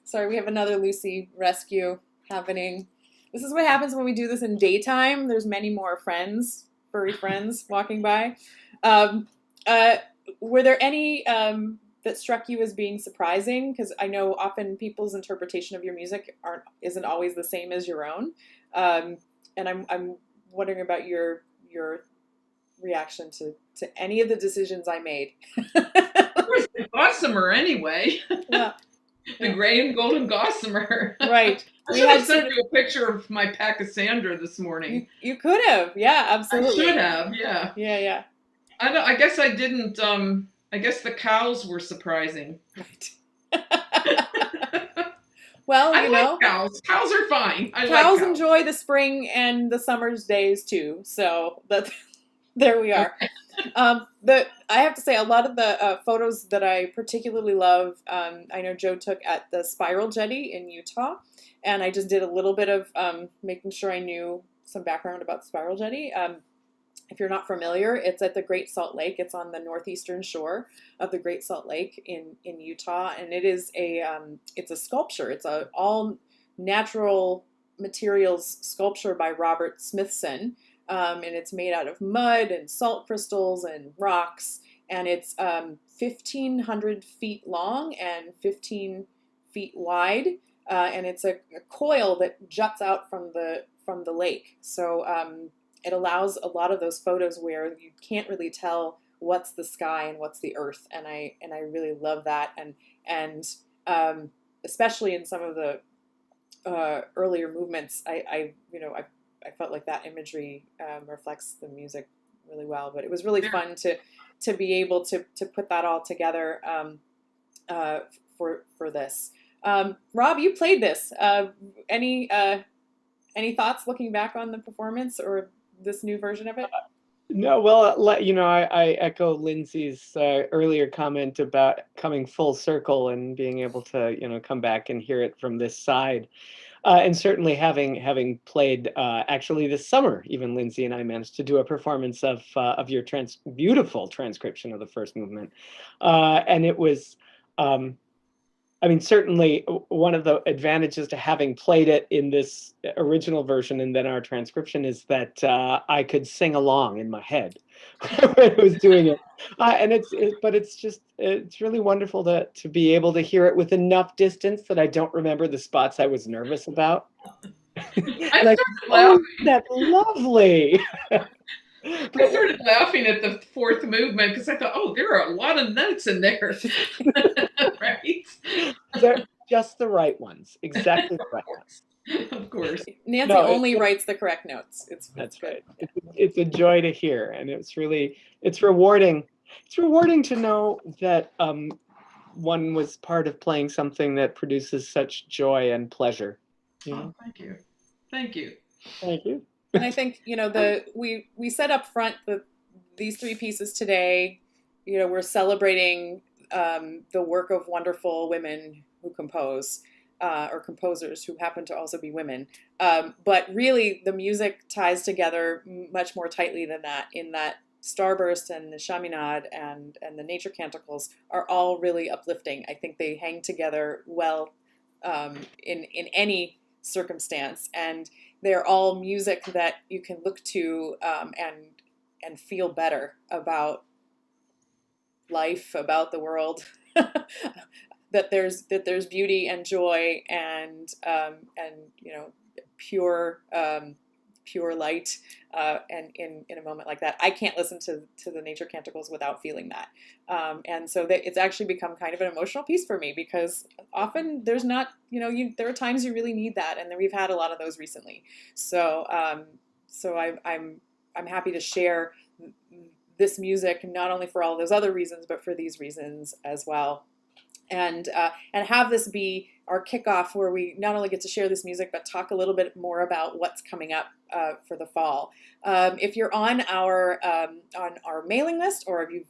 sorry, we have another Lucy rescue happening. This is what happens when we do this in daytime. There's many more friends, furry friends walking by. Were there any that struck you as being surprising? Because I know often people's interpretation of your music isn't always the same as your own. And I'm wondering about your reaction to any of the decisions I made. Of course, the gossamer anyway. Yeah. The gray and golden gossamer. Right. I should have sent you a picture of my Pachysandra this morning. You could have. Yeah, absolutely. I should have, yeah. Yeah. I guess I didn't, I guess the cows were surprising. Right. Well, I like cows. Cows are fine. Cows enjoy the spring and the summer's days too. So there we are. I have to say, a lot of the photos that I particularly love, I know Joe took at the Spiral Jetty in Utah, and I just did a little bit of making sure I knew some background about the Spiral Jetty. If you're not familiar, it's at the Great Salt Lake. It's on the northeastern shore of the Great Salt Lake in Utah, and it is it's a sculpture. It's a all natural materials sculpture by Robert Smithson, and it's made out of mud and salt crystals and rocks, and it's 1,500 feet long and 15 feet wide, and it's a coil that juts out from the lake. So it allows a lot of those photos where you can't really tell what's the sky and what's the earth, and I really love that, and especially in some of the earlier movements, I felt like that imagery reflects the music really well. But it was really fun to be able to put that all together for this. Rob, you played this. Any thoughts looking back on the performance or this new version of it? No, well, I echo Lindsay's earlier comment about coming full circle and being able to, come back and hear it from this side. And certainly having played actually this summer, even Lindsay and I managed to do a performance of your beautiful transcription of the first movement. And it was, certainly one of the advantages to having played it in this original version and then our transcription is that I could sing along in my head when I was doing it. And it's really wonderful to be able to hear it with enough distance that I don't remember the spots I was nervous about. I started laughing. That's lovely. I started laughing at the fourth movement because I thought, oh, there are a lot of notes in there. Right? They're just the right ones. Exactly the right ones. Of course. Nancy only writes the correct notes. That's right. It's a joy to hear, and it's rewarding. It's rewarding to know that one was part of playing something that produces such joy and pleasure. Oh, thank you. Thank you. Thank you. And I think, we set up front these three pieces today. We're celebrating the work of wonderful women who compose, or composers who happen to also be women. But really, the music ties together much more tightly than that, in that Starburst and the Chaminade and the Nature Canticles are all really uplifting. I think they hang together well in any circumstance, and they're all music that you can look to and feel better about life, about the world. that there's beauty and joy and pure light, and in a moment like that, I can't listen to the Nature Canticles without feeling that, and so it's actually become kind of an emotional piece for me, because often there's not, there are times you really need that, and then we've had a lot of those recently. So I'm happy to share this music, not only for all those other reasons, but for these reasons as well. And have this be our kickoff, where we not only get to share this music, but talk a little bit more about what's coming up for the fall. If you're on our mailing list, or if you've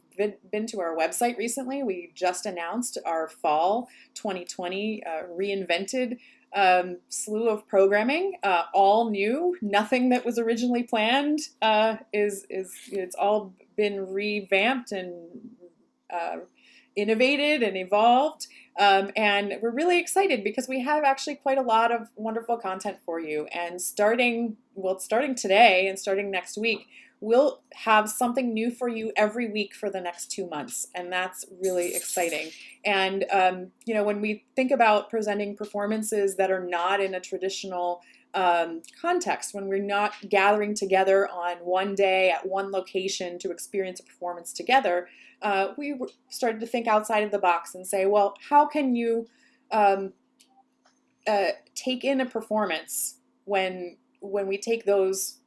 been to our website recently, we just announced our fall 2020 reinvented slew of programming, all new. Nothing that was originally planned it's all been revamped and innovated and evolved, and we're really excited because we have actually quite a lot of wonderful content for you. And starting today and starting next week, we'll have something new for you every week for the next 2 months, and that's really exciting. And when we think about presenting performances that are not in a traditional context, when we're not gathering together on one day at one location to experience a performance together, we started to think outside of the box and say, well, how can you take in a performance when we take those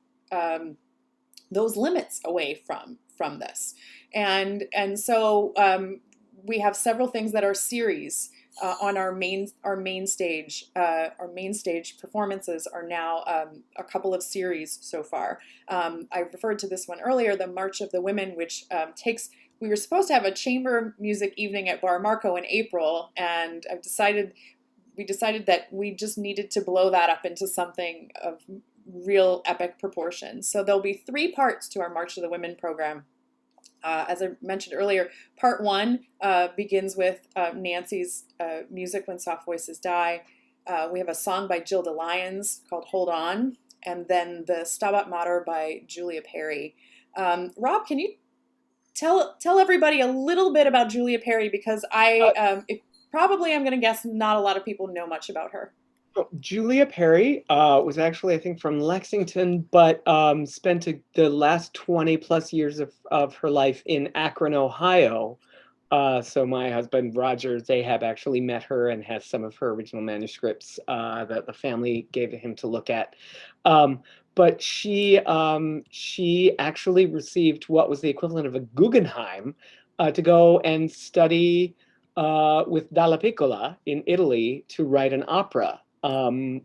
limits away from this? And so we have several things that are series. On our main stage. Our main stage performances are now a couple of series so far. I referred to this one earlier, the March of the Women, which we were supposed to have a chamber music evening at Bar Marco in April, and we decided that we just needed to blow that up into something of real epic proportions. So there'll be 3 parts to our March of the Women program. As I mentioned earlier, part 1 begins with Nancy's music, When Soft Voices Die. We have a song by Gilda Lyons called Hold On, and then the Stabat Mater by Julia Perry. Rob, can you tell everybody a little bit about Julia Perry? Because probably, I'm going to guess, not a lot of people know much about her. Julia Perry was actually, I think, from Lexington, but spent the last 20 plus years of her life in Akron, Ohio. So my husband, Roger Zahab, actually met her and has some of her original manuscripts that the family gave to him to look at. But she actually received what was the equivalent of a Guggenheim to go and study with Dalla Piccola in Italy to write an opera,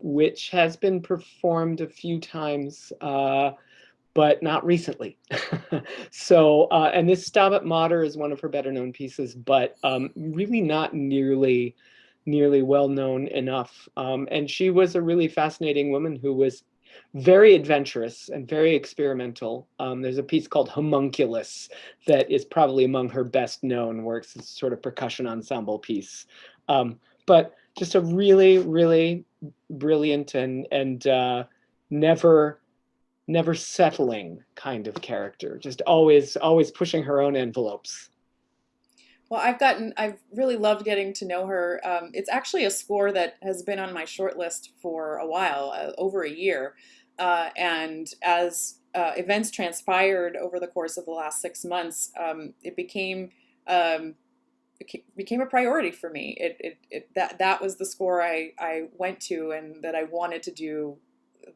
which has been performed a few times, but not recently. So, and this Stabat Mater is one of her better known pieces, but really not nearly well known enough. And she was a really fascinating woman who was very adventurous and very experimental. There's a piece called Homunculus that is probably among her best known works. It's sort of percussion ensemble piece. But just a really, really brilliant and never settling kind of character, just always pushing her own envelopes. Well, I've really loved getting to know her. It's actually a score that has been on my short list for a while, over a year. And as events transpired over the course of the last 6 months, it became a priority for me. That was the score I went to and that I wanted to do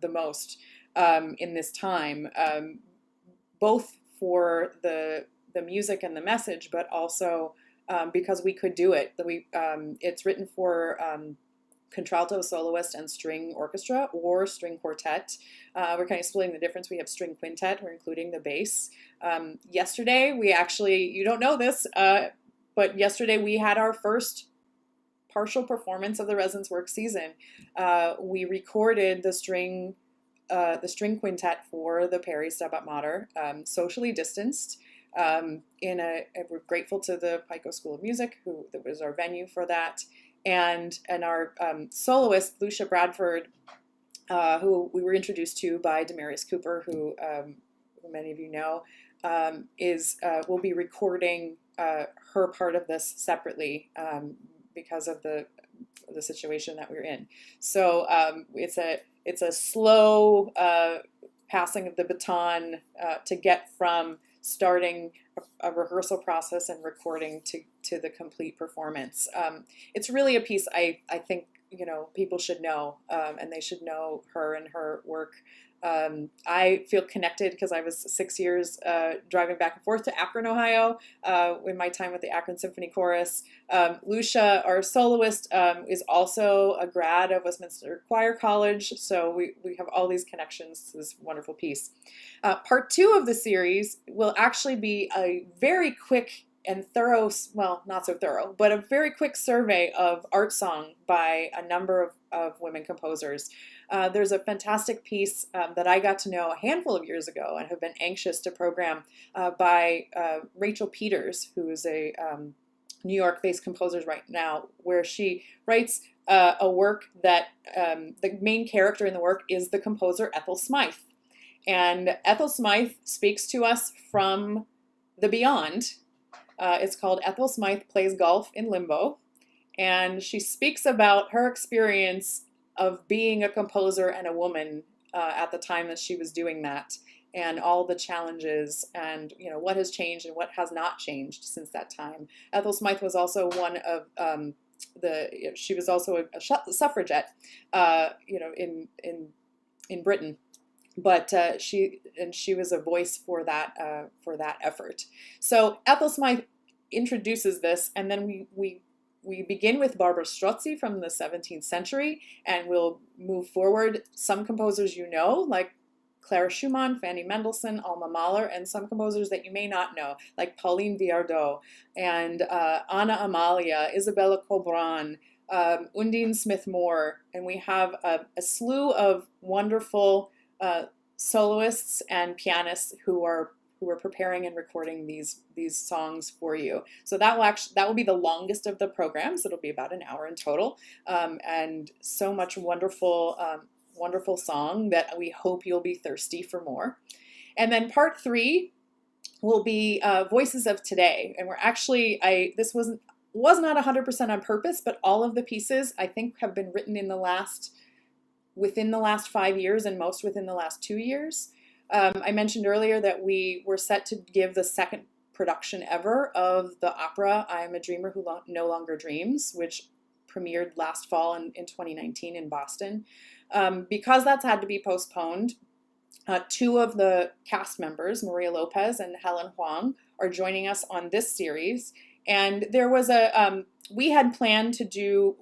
the most in this time, both for the music and the message, but also because we could do it. It's written for contralto soloist and string orchestra or string quartet. We're kind of splitting the difference. We have string quintet. We're including the bass. Yesterday, we actually, you don't know this, but yesterday we had our first partial performance of the residence work season. We recorded the string quintet for the Perry Stabat Mater, socially distanced. We're grateful to the Pico School of Music, that was our venue for that, and our soloist Lucia Bradford, who we were introduced to by Demarius Cooper, who many of you know, will be recording her part of this separately because of the situation that we're in. So it's a slow passing of the baton to get from starting a rehearsal process and recording to the complete performance. It's really a piece I think people should know, and they should know her and her work. I feel connected because I was 6 years driving back and forth to Akron, Ohio, in my time with the Akron Symphony Chorus. Lucia, our soloist, is also a grad of Westminster Choir College, so we have all these connections to this wonderful piece. Part 2 of the series will actually be a very quick and thorough, well, not so thorough, but a very quick survey of art song by a number of women composers. There's a fantastic piece that I got to know a handful of years ago and have been anxious to program by Rachel Peters, who is a New York-based composer right now, where she writes a work that the main character in the work is the composer Ethel Smythe. And Ethel Smythe speaks to us from the beyond. It's called Ethel Smythe Plays Golf in Limbo. And she speaks about her experience of being a composer and a woman at the time that she was doing that, and all the challenges and what has changed and what has not changed since that time. Ethel Smythe was also one of she was also a suffragette, in Britain. But she was a voice for that effort. So Ethel Smythe introduces this, and then we begin with Barbara Strozzi from the 17th century, and we'll move forward. Some composers like Clara Schumann, Fanny Mendelssohn, Alma Mahler, and some composers that you may not know, like Pauline Viardot, and Anna Amalia, Isabella Colbran, Undine Smith-Moore, and we have a slew of wonderful soloists and pianists who are preparing and recording these songs for you. So that will be the longest of the programs. It'll be about an hour in total, and so much wonderful song that we hope you'll be thirsty for more. And then part 3 will be Voices of Today, and we're actually this was not 100% on purpose, but all of the pieces I think have been written within the last 5 years, and most within the last 2 years. I mentioned earlier that we were set to give the second production ever of the opera I Am a Dreamer Who No Longer Dreams, which premiered last fall in 2019 in Boston. Because that's had to be postponed, 2 of the cast members, Maria Lopez and Helen Huang, are joining us on this series. And there was we planned to do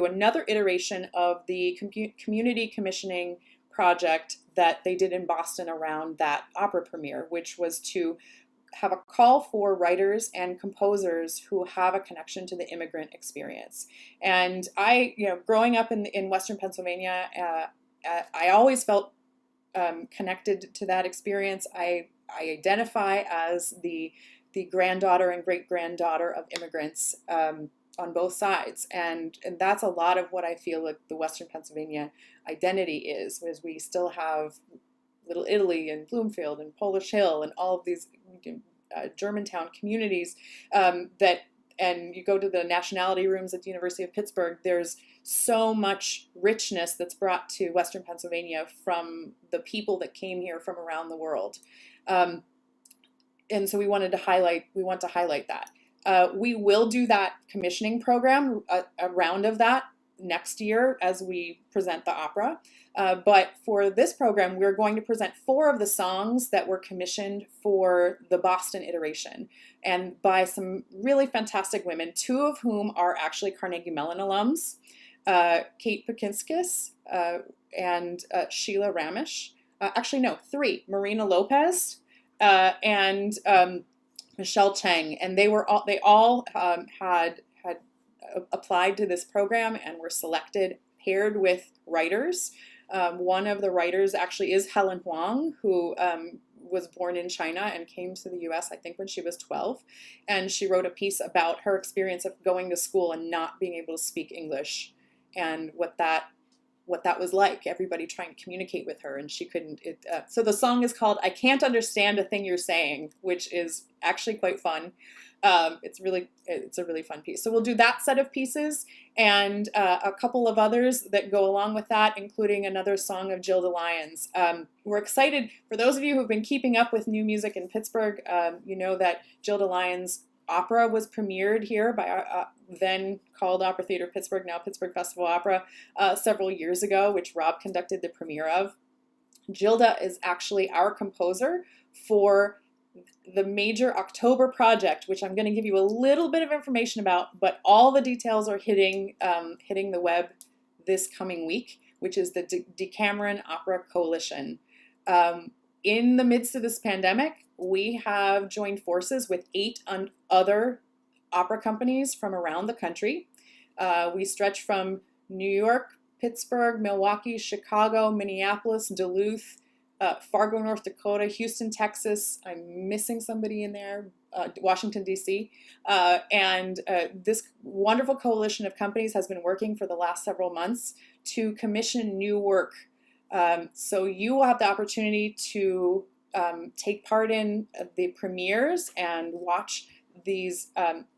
another iteration of the community commissioning project that they did in Boston around that opera premiere, which was to have a call for writers and composers who have a connection to the immigrant experience. And growing up in Western Pennsylvania, I always felt connected to that experience. I identify as the granddaughter and great-granddaughter of immigrants on both sides. And that's a lot of what I feel like the Western Pennsylvania identity is we still have Little Italy and Bloomfield and Polish Hill and all of these Germantown communities and you go to the nationality rooms at the University of Pittsburgh, there's so much richness that's brought to Western Pennsylvania from the people that came here from around the world. And so we want to highlight that. We will do that commissioning program, a round of that next year as we present the opera. But for this program, we're going to present 4 of the songs that were commissioned for the Boston iteration, and by some really fantastic women, 2 of whom are actually Carnegie Mellon alums, Kate Pakinskis and Sheila Ramish. Actually, no, 3, Marina Lopez and Michelle Cheng, and they all had applied to this program and were selected, paired with writers. One of the writers actually is Helen Huang, who was born in China and came to the U.S. I think when she was 12, and she wrote a piece about her experience of going to school and not being able to speak English, and what that was like, everybody trying to communicate with her, and she couldn't. So the song is called I Can't Understand a Thing You're Saying, which is actually quite fun. It's a really fun piece. So we'll do that set of pieces and a couple of others that go along with that, including another song of Gilda Lyons. We're excited. For those of you who've been keeping up with new music in Pittsburgh, you know that Gilda Lyons' opera was premiered here by our then called Opera Theater Pittsburgh, now Pittsburgh Festival Opera, several years ago, which Rob conducted the premiere of. Gilda is actually our composer for the major October project, which I'm going to give you a little bit of information about, but all the details are hitting the web this coming week, which is the Decameron Opera Coalition. In the midst of this pandemic, we have joined forces with 8 other opera companies from around the country. We stretch from New York, Pittsburgh, Milwaukee, Chicago, Minneapolis, Duluth, Fargo, North Dakota, Houston, Texas. I'm missing somebody in there, Washington, D.C. And this wonderful coalition of companies has been working for the last several months to commission new work. So you will have the opportunity to take part in the premieres and watch these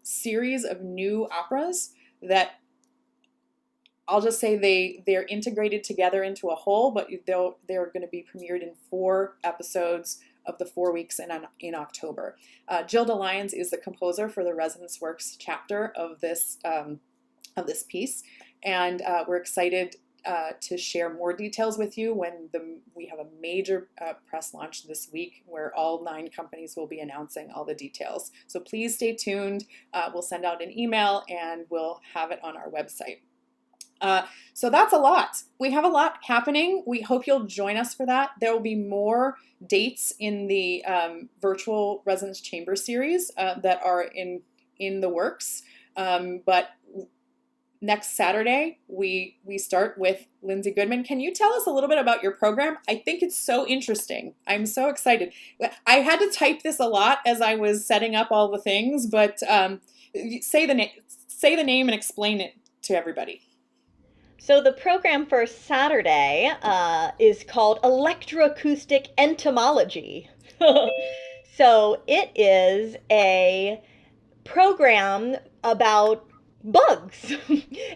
series of new operas that I'll just say they're integrated together into a whole, but they're going to be premiered in 4 episodes of the 4 weeks in October. Gilda Lyons is the composer for the Resonance Works chapter of this piece, and we're excited to share more details with you when we have a major press launch this week where all 9 companies will be announcing all the details. So please stay tuned. We'll send out an email and we'll have it on our website. So that's a lot. We have a lot happening. We hope you'll join us for that. There will be more dates in the virtual Resonance Chamber series that are in the works, but next Saturday, we start with Lindsey Goodman. Can you tell us a little bit about your program? I think it's so interesting. I'm so excited. I had to type this a lot as I was setting up all the things, but say the name and explain it to everybody. So the program for Saturday is called Electroacoustic Entomology. So it is a program about bugs,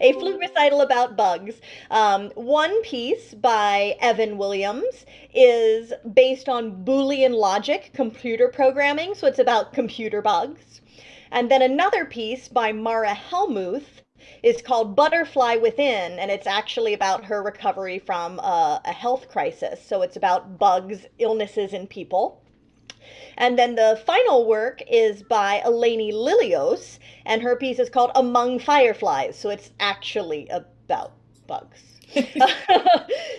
a flute recital about bugs. One piece by Evan Williams is based on Boolean logic computer programming, so it's about computer bugs. And then another piece by Mara Helmuth is called Butterfly Within, and it's actually about her recovery from a health crisis. So it's about bugs, illnesses in people. And then the final work is by Eleni Lilios, and her piece is called Among Fireflies. So it's actually about bugs.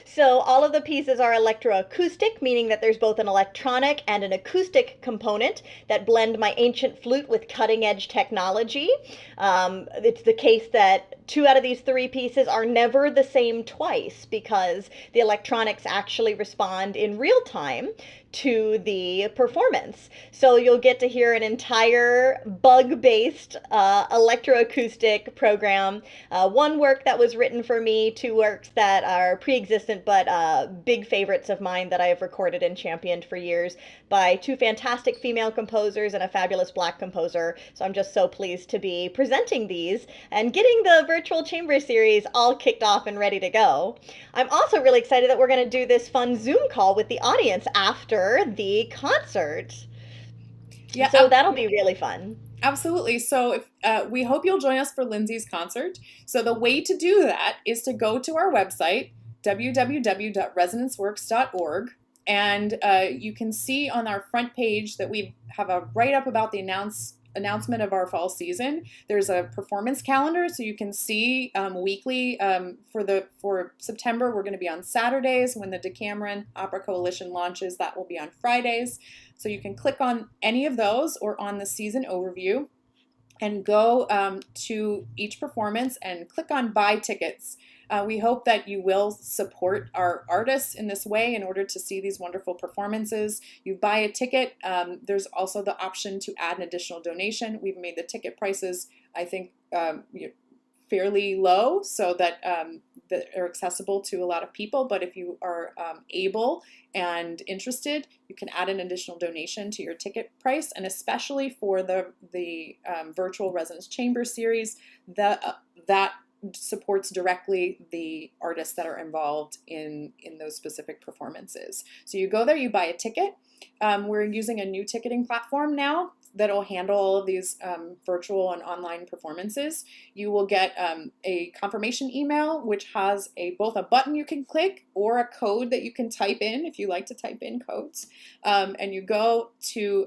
So all of the pieces are electroacoustic, meaning that there's both an electronic and an acoustic component that blend my ancient flute with cutting edge technology. It's the case that 2 out of these 3 pieces are never the same twice because the electronics actually respond in real time to the performance. So you'll get to hear an entire bug-based electroacoustic program. 1 work that was written for me, 2 works that are pre-existent but big favorites of mine that I have recorded and championed for years by 2 fantastic female composers and a fabulous Black composer. So I'm just so pleased to be presenting these and getting the virtual chamber series all kicked off and ready to go. I'm also really excited that we're going to do this fun Zoom call with the audience after the concert. Yeah, so that'll be really fun. Absolutely. So if, we hope you'll join us for Lindsey's concert. So the way to do that is to go to our website, www.resonanceworks.org, and you can see on our front page that we have a write-up about the announcement of our fall season. There's a performance calendar, so you can see weekly. For September, we're going to be on Saturdays. When the Decameron Opera Coalition launches, that will be on Fridays. So you can click on any of those or on the season overview and go to each performance and click on buy tickets. We hope that you will support our artists in this way in order to see these wonderful performances. You buy a ticket. There's also the option to add an additional donation. We've made the ticket prices, I think, fairly low so that are accessible to a lot of people. But if you are able and interested, you can add an additional donation to your ticket price. And especially for the virtual Resonance Chamber series, that supports directly the artists that are involved in those specific performances. So you go there, you buy a ticket. We're using a new ticketing platform now that'll handle all of these virtual and online performances. You will get a confirmation email, which has both a button you can click or a code that you can type in if you like to type in codes. And you go to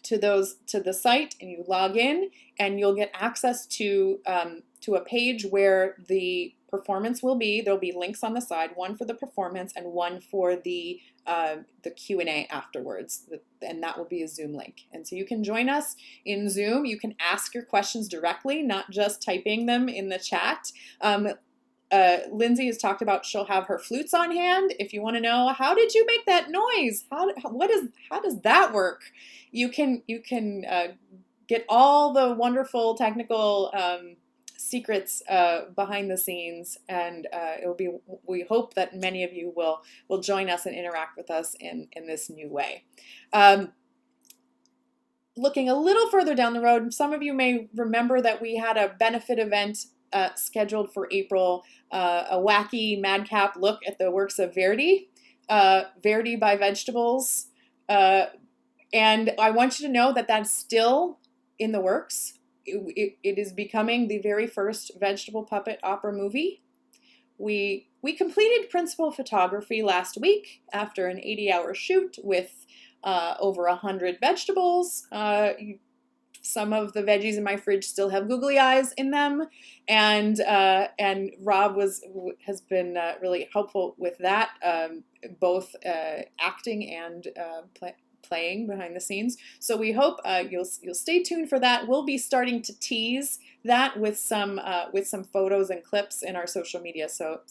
the site and you log in, and you'll get access to a page where the performance will be. There'll be links on the side, one for the performance and one for the Q&A afterwards, and that will be a Zoom link. And so you can join us in Zoom. You can ask your questions directly, not just typing them in the chat. Lindsey has talked about she'll have her flutes on hand. If you want to know, how did you make that noise? How does that work? You can get all the wonderful technical secrets behind the scenes, and we hope that many of you will join us and interact with us in this new way. Looking a little further down the road, some of you may remember that we had a benefit event scheduled for April, a wacky madcap look at the works of Verdi by Vegetables, and I want you to know that that's still in the works. It is becoming the very first vegetable puppet opera movie. We completed principal photography last week after an 80-hour shoot with over 100 vegetables. Some of the veggies in my fridge still have googly eyes in them, and Rob has been really helpful with that, both acting and playing behind the scenes. So we hope you'll stay tuned for that. We'll be starting to tease that with some photos and clips in our social media. So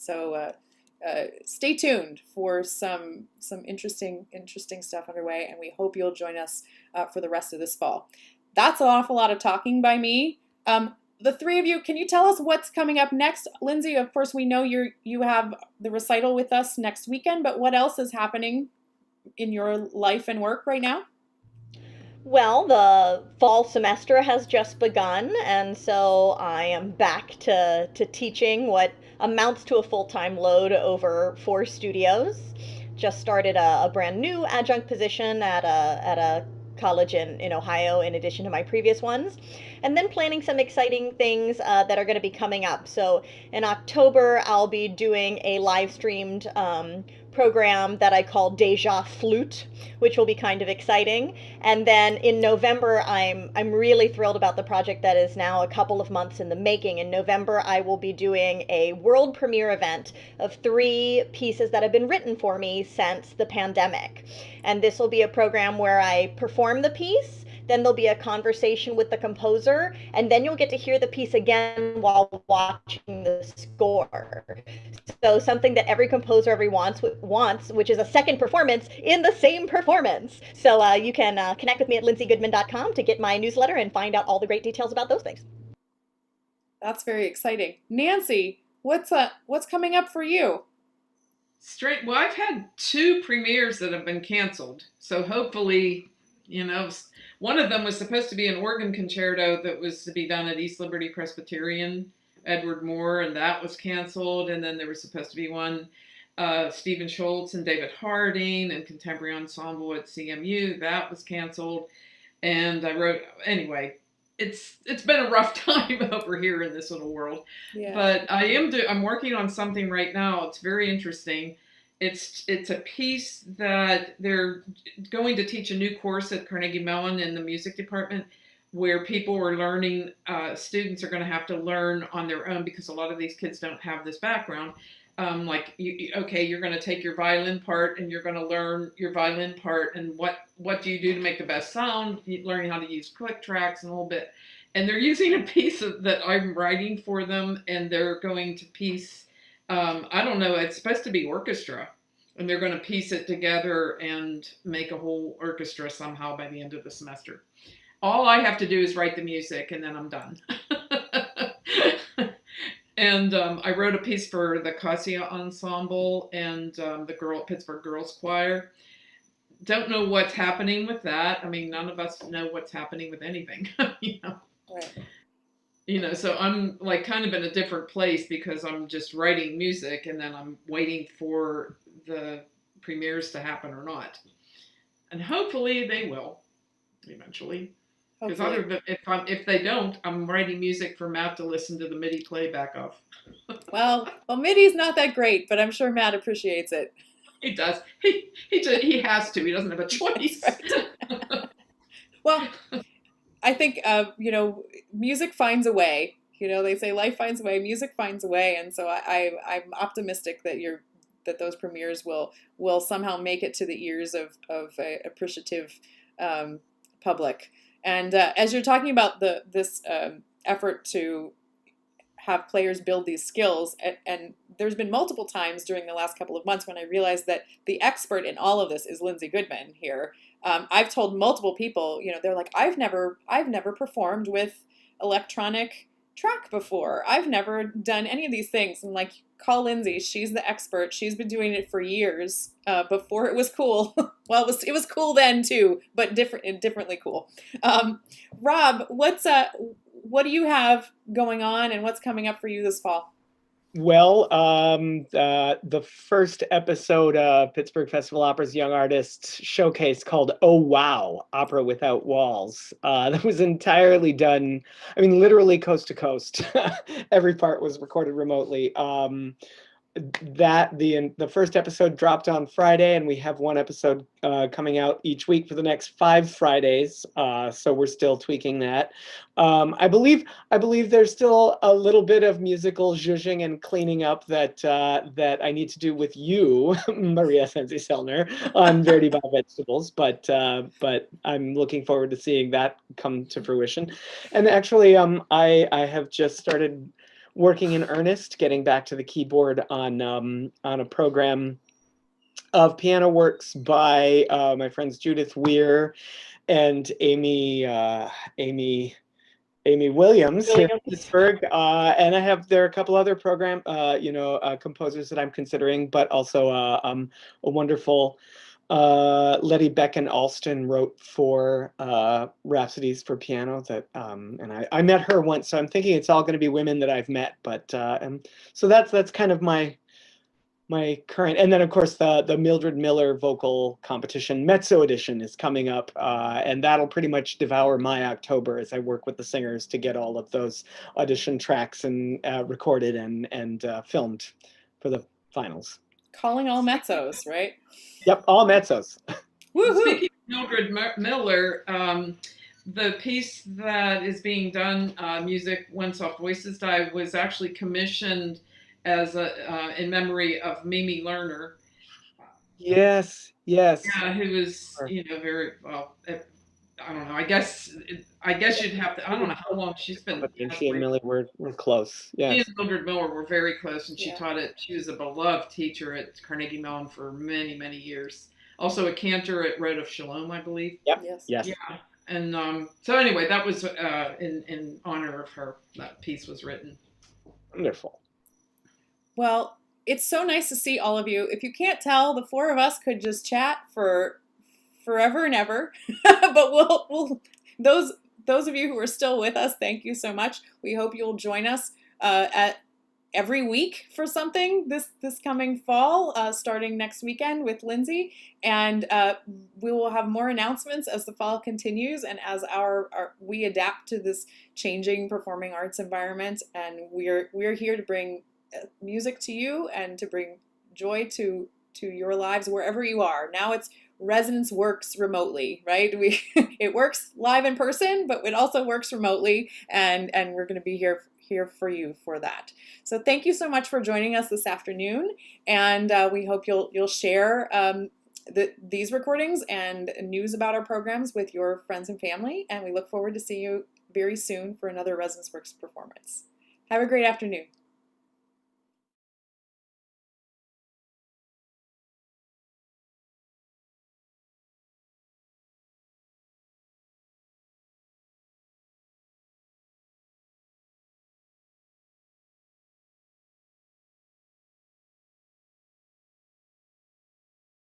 stay tuned for some interesting stuff underway, and we hope you'll join us for the rest of this fall. That's an awful lot of talking by me. The three of you, can you tell us what's coming up next? Lindsey, of course, we know you have the recital with us next weekend, but what else is happening in your life and work right now? Well, the fall semester has just begun, and so I am back to teaching what amounts to a full-time load over 4 studios. Just started a brand new adjunct position at a college in Ohio in addition to my previous ones, and then planning some exciting things that are going to be coming up. So in October, I'll be doing a live streamed program that I call Deja Flute, which will be kind of exciting. And then in November, I'm really thrilled about the project that is now a couple of months in the making. In November, I will be doing a world premiere event of 3 pieces that have been written for me since the pandemic. And this will be a program where I perform the piece, then there'll be a conversation with the composer, and then you'll get to hear the piece again while watching the score. So something that every composer ever wants, which is a second performance in the same performance. So you can connect with me at lindseygoodman.com to get my newsletter and find out all the great details about those things. That's very exciting. Nancy, what's coming up for you? Straight. Well, I've had 2 premieres that have been canceled. So hopefully, one of them was supposed to be an organ concerto that was to be done at East Liberty Presbyterian, Edward Moore, and that was canceled. And then there was supposed to be one, Stephen Schultz and David Harding and Contemporary Ensemble at CMU. That was canceled. And I wrote, anyway, it's been a rough time over here in this little world. Yeah. But I'm working on something right now. It's very interesting. It's a piece that they're going to teach a new course at Carnegie Mellon in the music department, where people are learning, students are going to have to learn on their own, because a lot of these kids don't have this background. You're going to take your violin part and you're going to learn your violin part and what do you do to make the best sound, learning how to use click tracks and a little bit. And they're using a piece that I'm writing for them, and they're going to piece, I don't know, it's supposed to be orchestra, and they're going to piece it together and make a whole orchestra somehow by the end of the semester. All I have to do is write the music, and then I'm done. And I wrote a piece for the Cassia Ensemble and the Pittsburgh Girls Choir. Don't know what's happening with that. I mean, none of us know what's happening with anything. Right. So I'm like kind of in a different place, because I'm just writing music and then I'm waiting for the premieres to happen or not. And hopefully they will eventually. Because if they don't, I'm writing music for Matt to listen to the MIDI playback of. Well, MIDI's not that great, but I'm sure Matt appreciates it. He does. He has to. He doesn't have a choice. Right. Well, I think music finds a way. They say life finds a way, music finds a way, and so I'm optimistic that those premieres will somehow make it to the ears of a appreciative public. And as you're talking about this effort to have players build these skills, and there's been multiple times during the last couple of months when I realized that the expert in all of this is Lindsey Goodman here. I've told multiple people, they're like, I've never performed with electronic track before. I've never done any of these things. And like, call Lindsey. She's the expert. She's been doing it for years before it was cool. Well, it was cool then too, but differently cool. Rob, what do you have going on, and what's coming up for you this fall? Well, the first episode of Pittsburgh Festival Opera's Young Artists Showcase, called Oh Wow, Opera Without Walls, that was entirely done, literally coast to coast. Every part was recorded remotely. that the first episode dropped on Friday, and we have one episode coming out each week for the next 5 Fridays. So we're still tweaking that. I believe there's still a little bit of musical zhuzhing and cleaning up that that I need to do with you, Maria Sensi Sellner, on Verdi by Vegetables. But I'm looking forward to seeing that come to fruition. And actually, I have just started working in earnest, getting back to the keyboard on a program of piano works by my friends Judith Weir and Amy Williams here in Pittsburgh, and there are a couple other composers that I'm considering, but also a wonderful Letty Becken Alston wrote for Rhapsodies for Piano that and I met her once, so I'm thinking it's all going to be women that I've met, but so that's kind of my current. And then of course the Mildred Miller vocal competition Mezzo edition is coming up, and that'll pretty much devour my October as I work with the singers to get all of those audition tracks and recorded and filmed for the finals. Calling all mezzos, right? Yep, all mezzos. Woohoo! Speaking of Mildred Miller, the piece that is being done, Music When Soft Voices Die, was actually commissioned as in memory of Mimi Lerner. Yes. Yeah, who was, very well. I don't know. I guess you'd have to. I don't know how long she's been. And she and Millie were close. Yes. She and Mildred Miller were very close, and she Yeah. taught it. She was a beloved teacher at Carnegie Mellon for many, many years. Also a cantor at Road of Shalom, I believe. Yep. Yes. Yeah. And so anyway, that was in honor of her. That piece was written. Wonderful. Well, it's so nice to see all of you. If you can't tell, the 4 of us could just chat for forever and ever. But we'll those of you who are still with us, thank you so much. We hope you'll join us at every week for something this coming fall, starting next weekend with Lindsey. And we will have more announcements as the fall continues and as we adapt to this changing performing arts environment. And we're here to bring music to you and to bring joy to your lives wherever you are. Now it's Resonance works remotely, right? It works live in person, but it also works remotely, and we're going to be here for you for that. So thank you so much for joining us this afternoon, and we hope you'll share these recordings and news about our programs with your friends and family, and we look forward to seeing you very soon for another Resonance Works performance. Have a great afternoon.